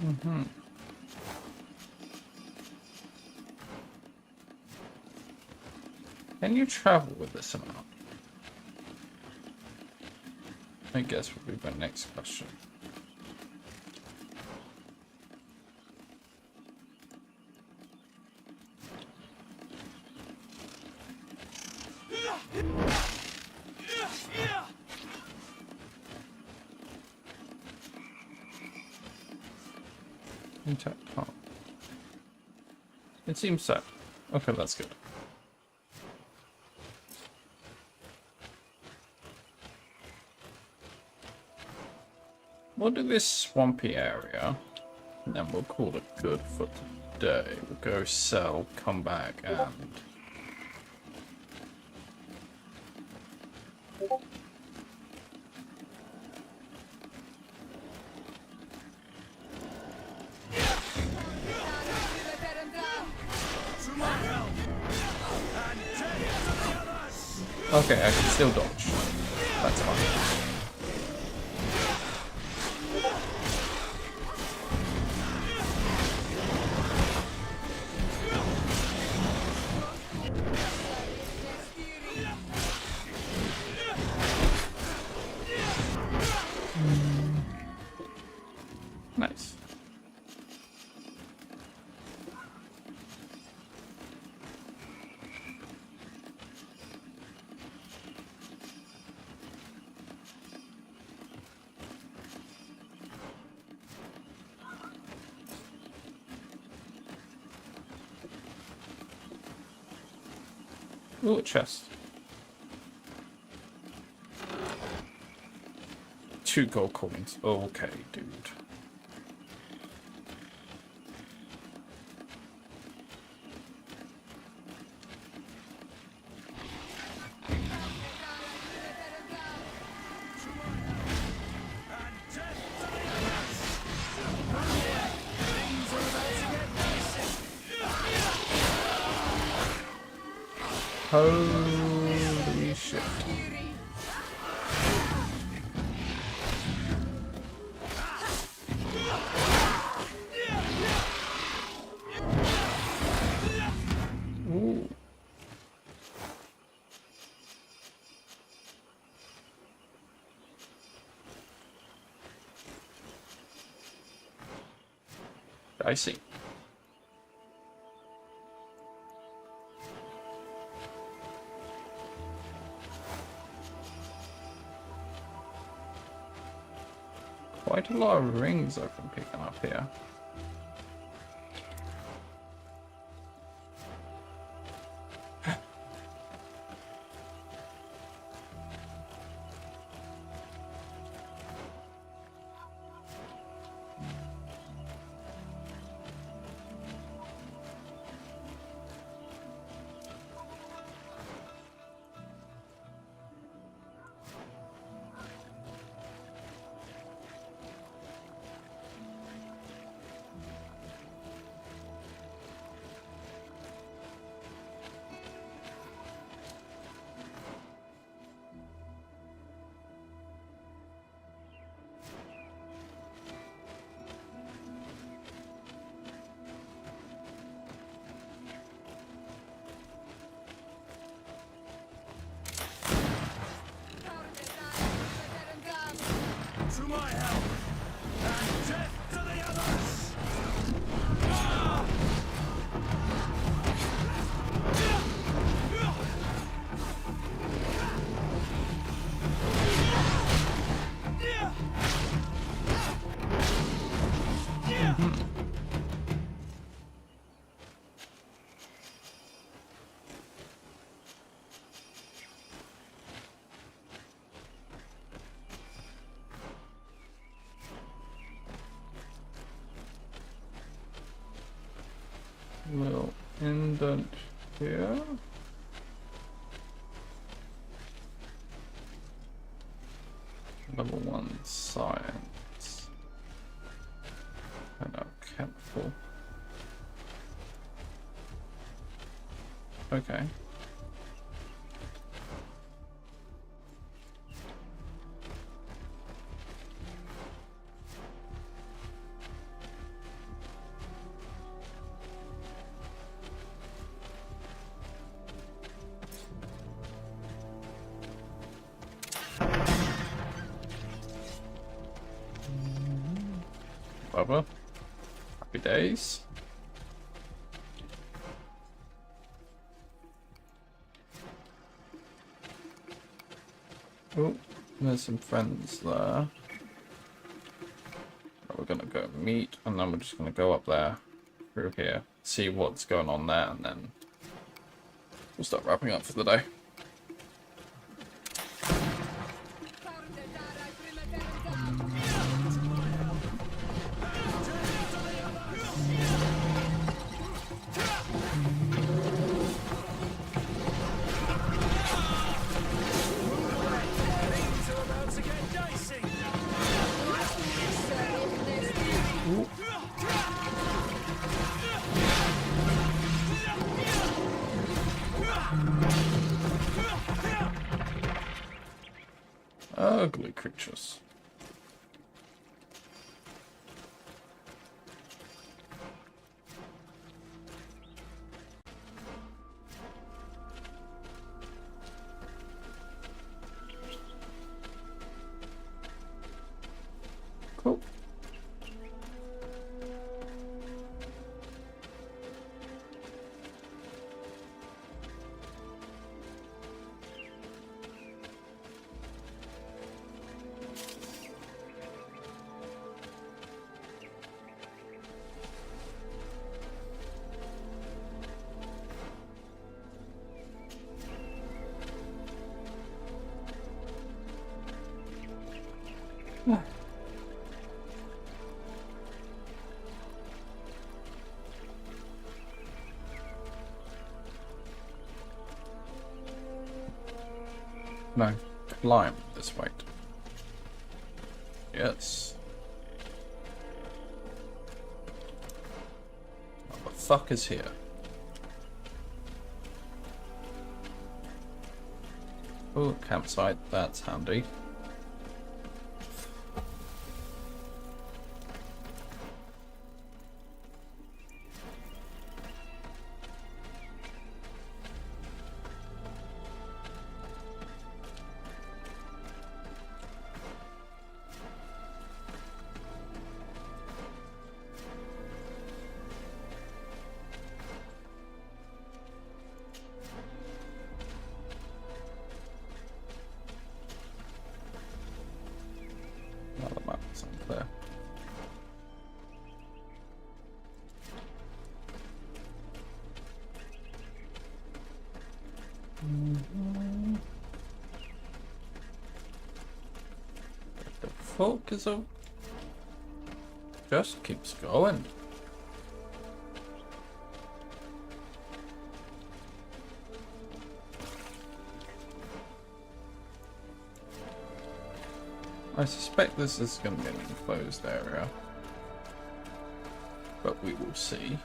Mm-hmm. Can you travel with this amount? I guess would be my next question. Intact heart. It seems so. Okay, that's good. We'll do this swampy area, and then we'll call it good for today. We'll go sell, come back, and... Okay, I can still dodge. That's fine. Nice. Ooh, a chest. 2 gold coins. Okay, dude. Holy shit. Ooh. I see. Quite a lot of rings I've been picking up here. To my help! And death to the others! Little indent here. Level 1 science. Hello, careful. Okay. Bubba. Happy days. Oh, there's some friends there. We're gonna go meet, and then we're just gonna go up there, through here, see what's going on there, and then we'll start wrapping up for the day. Ugly creatures. Cool. No, climb this way. Yes. What the fuck is here? Oh, campsite, that's handy. There. The focus of just keeps going. I suspect this is going to be an enclosed area, but we will see.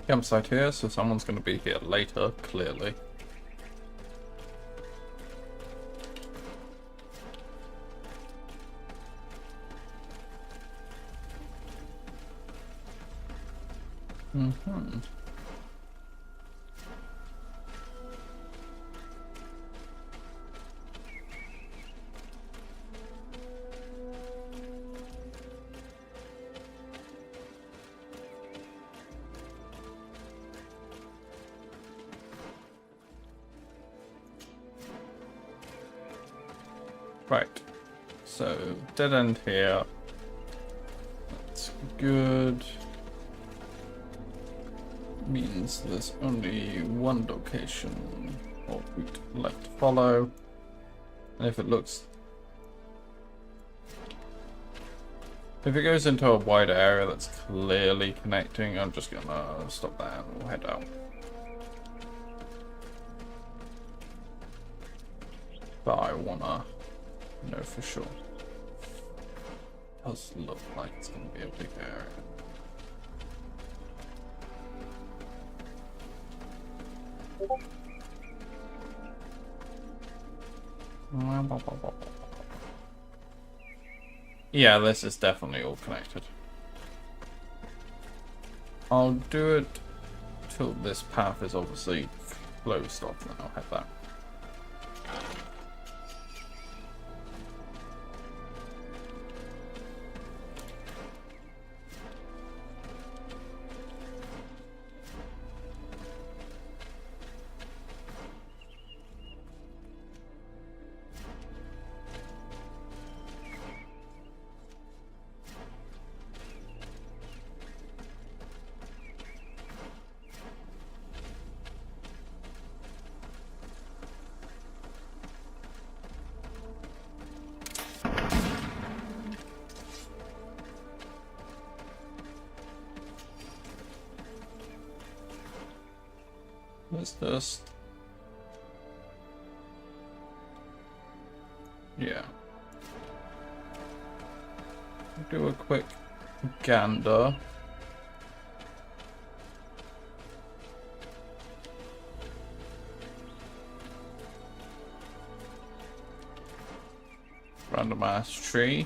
Campsite here, so someone's going to be here later, clearly. Right, so dead end here. That's good. Means there's only one location or route left to follow. And if it looks... if it goes into a wider area that's clearly connecting, I'm just gonna stop there and we'll head out. But I wanna know for sure. does look like it's going to be a big area. Yeah, this is definitely all connected. I'll do it till this path is obviously closed off, then I'll head back. Let's just... yeah. Do a quick gander. Random ass tree.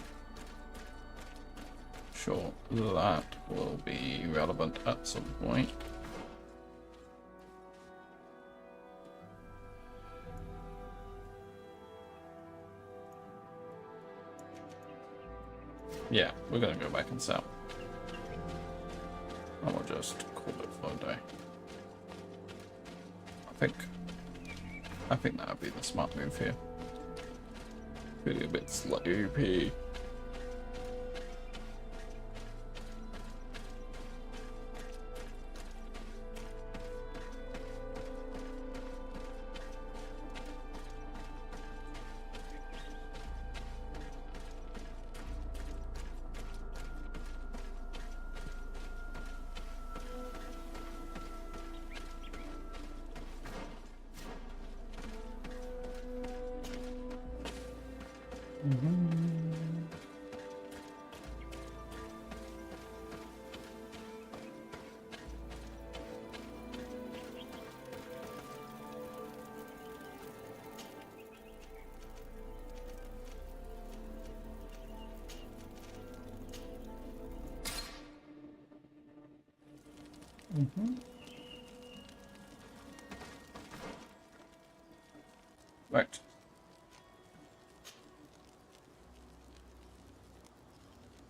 Sure, that will be relevant at some point. Yeah, we're gonna go back and sell. And we'll just call it for a day. I think that would be the smart move here. Feeling a bit sloppy. Right.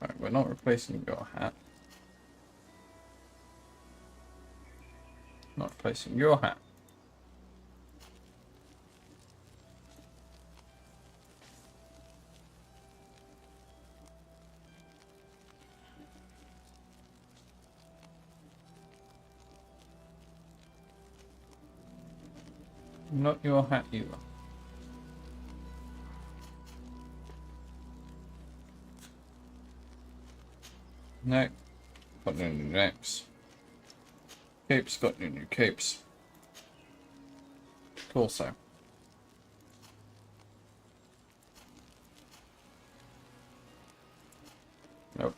Right, we're not replacing your hat. Not replacing your hat. Not your hat either. Neck. Got no new necks. Capes. Got no new capes. Torso. Nope.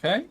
Okay.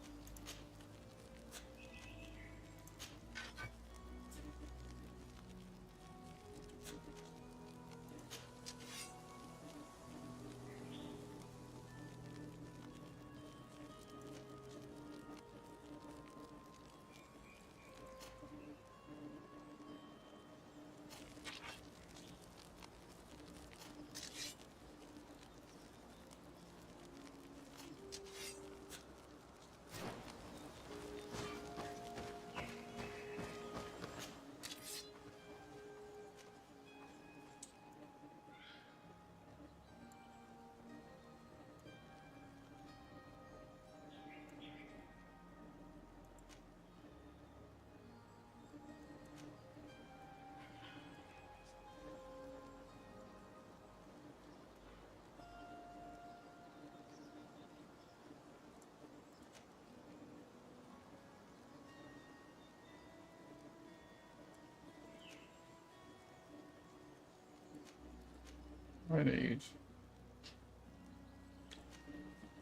I need.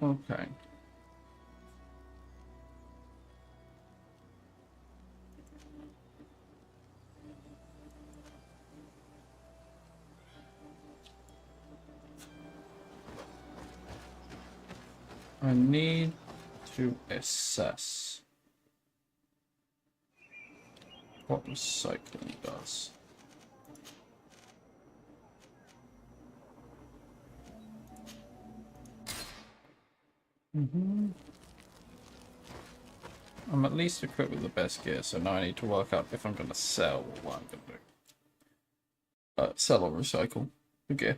Okay. I need to assess what recycling does. I'm at least equipped with the best gear, so now I need to work out if I'm going to sell or what I'm going to do. Sell or recycle the gear.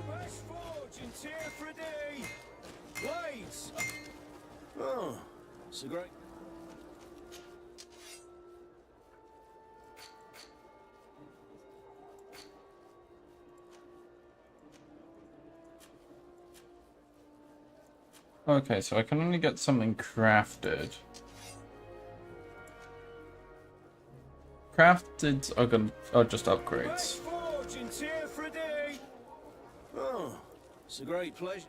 Best forge in tier for a day. Blades. Oh, it's a great. Okay, so I can only get something crafted. Crafted are just upgrades. Forge in tier for a day. Oh, it's a great pleasure.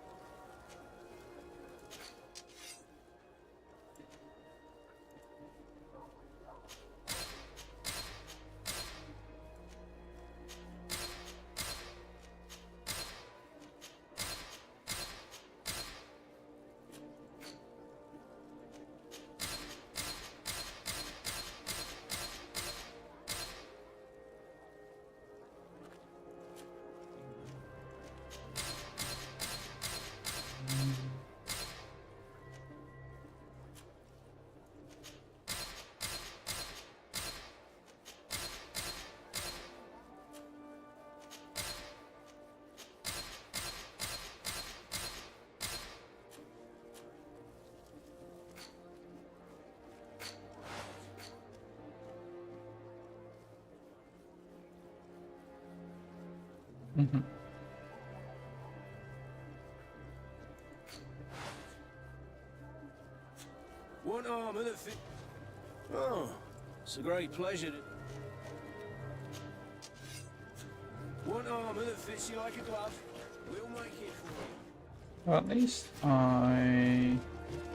One armour that fit. Oh, it's a great pleasure. One armour that fits you like a glove. We'll make it for you. Well, at least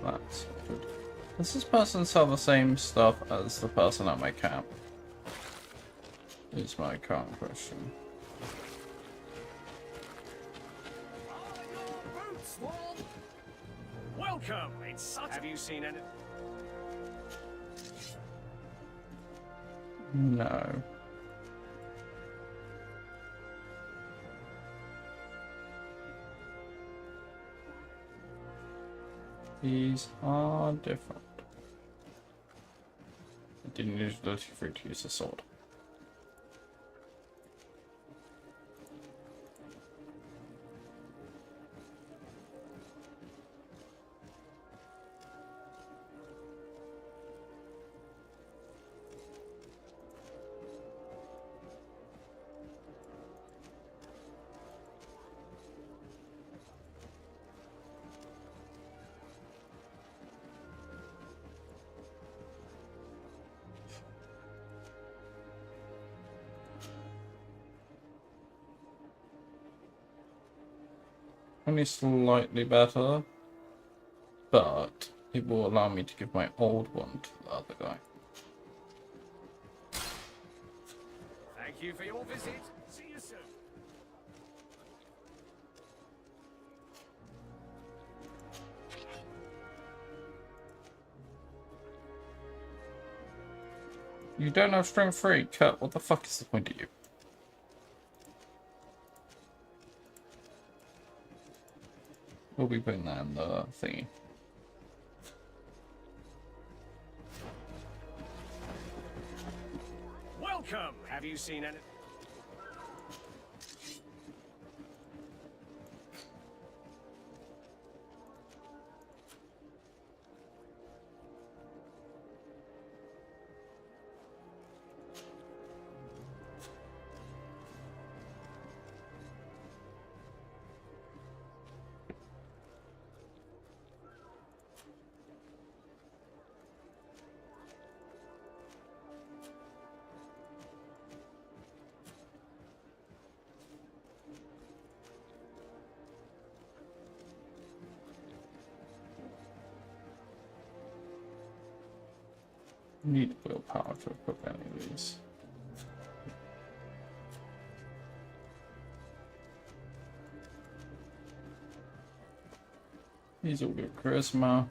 that's good. Does this person sell the same stuff as the person at my camp? Is my current question. Welcome. It's such. Have you seen any? No. These are different. I didn't use ability free to use the sword. Only slightly better, but it will allow me to give my old one to the other guy. Thank you for your visit. See you soon. You don't have strength 3, Kurt. What the fuck is the point of you? We'll be putting that in the thingy. Welcome! Have you seen any? Need willpower to equip any of these. These will give charisma.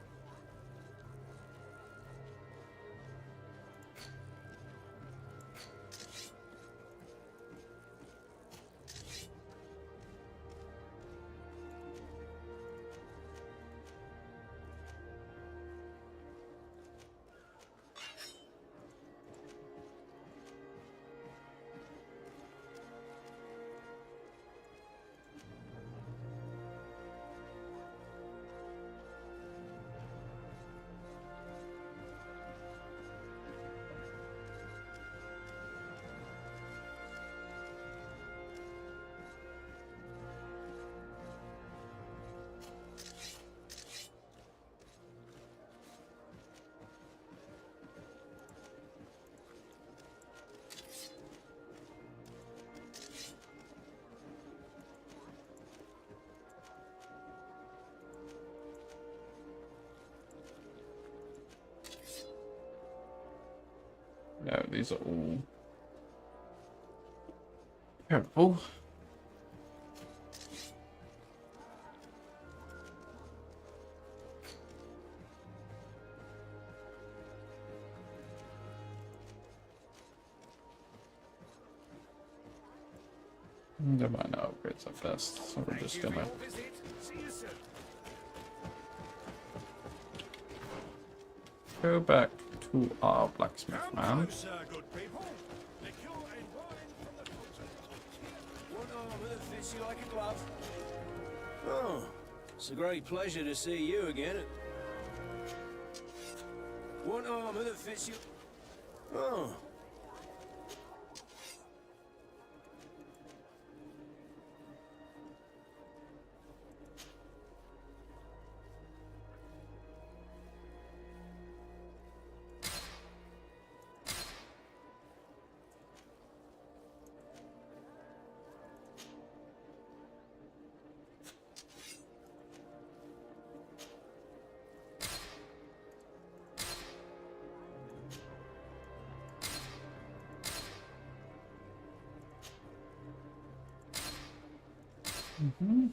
No, these are all terrible. There might not upgrades at best, so we're just gonna go back to our blacksmith man. Oh, it's a great pleasure to see you again. One armor that fits you. Oh. Mm-hmm.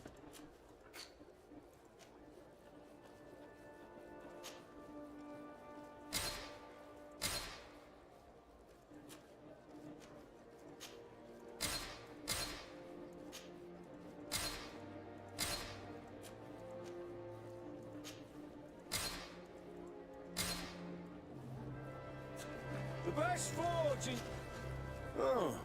The best forge in... Oh.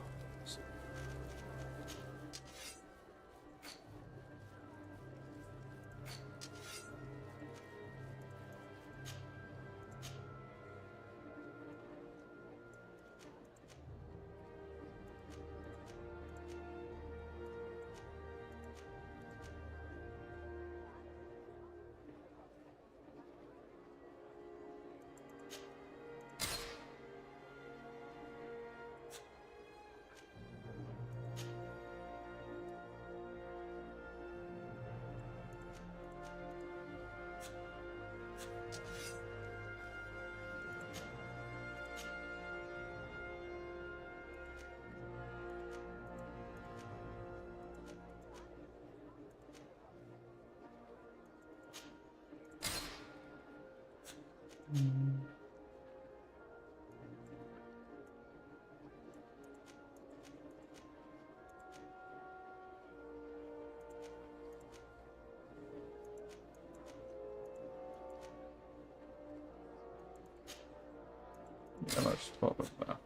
What was that?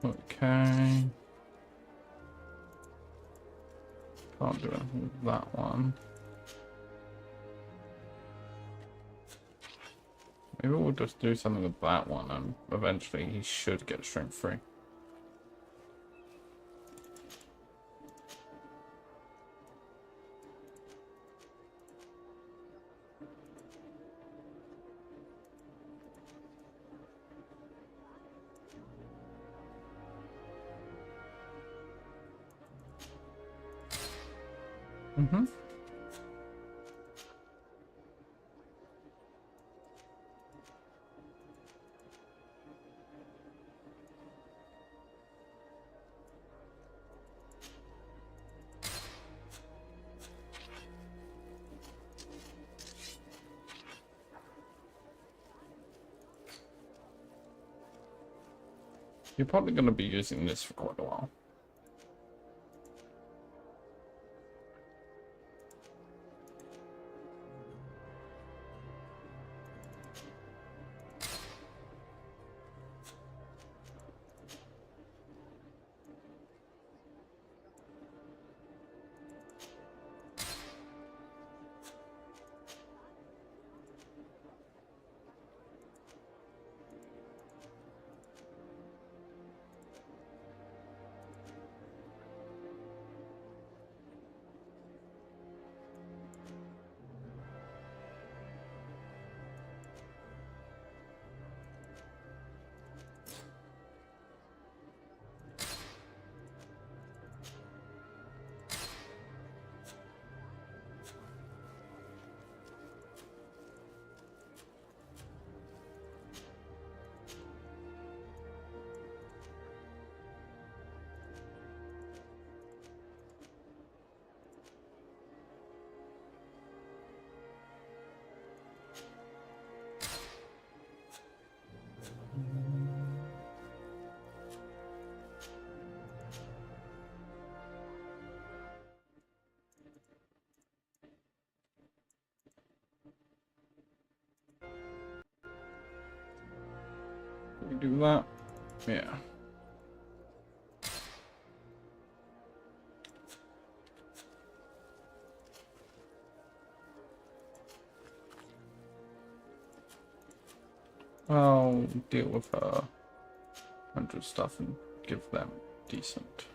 Okay. Can't do anything with that one. Maybe we'll just do something with that one and eventually he should get strength 3. Mm-hmm. You're probably going to be using this for quite a while. We do that. Yeah. I'll deal with her 100 stuff and give them decent.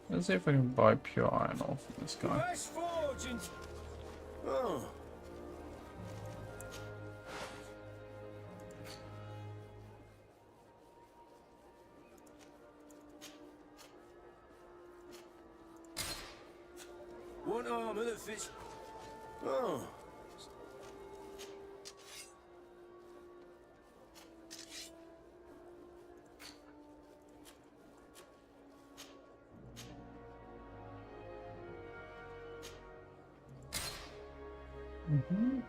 Let's see if I can buy pure iron ore from this guy. Oh. One armor that fits. Oh. Mm-hmm.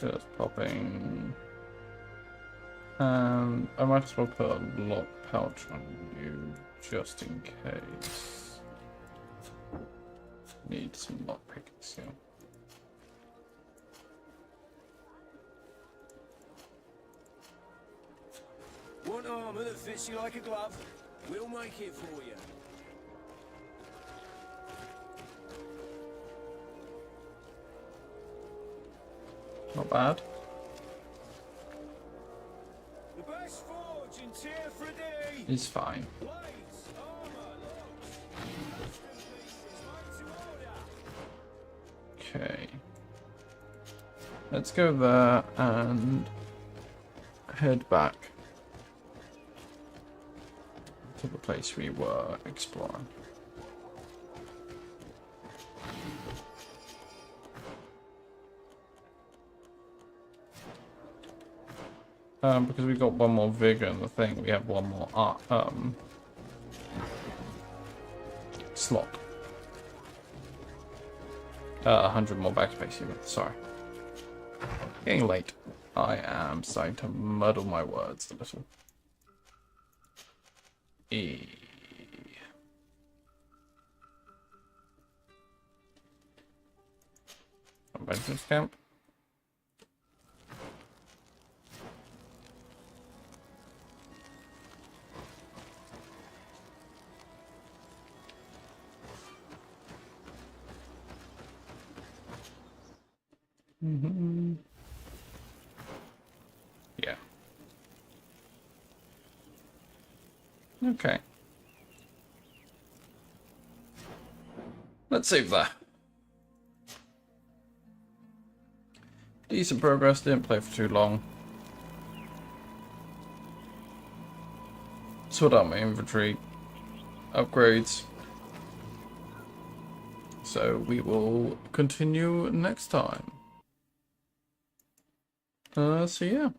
Just popping. And I might as well put a lock pouch on you, just in case. Need some lock pickings here. Want armor that fits you like a glove? We'll make it for you. Not bad. The best forge in tier for a day. He's fine. Blades, armor, logs. Pieces made to order. Okay. Let's go there and head back to the place we were exploring. Because we got one more vigor in the thing, we have one more slot. 100 more backspace even, sorry. Getting late. I am starting to muddle my words a little. Adventurers camp. Yeah. Okay. Let's save that. Decent progress, didn't play for too long. Sort out my inventory. Upgrades. So we will continue next time. So yeah.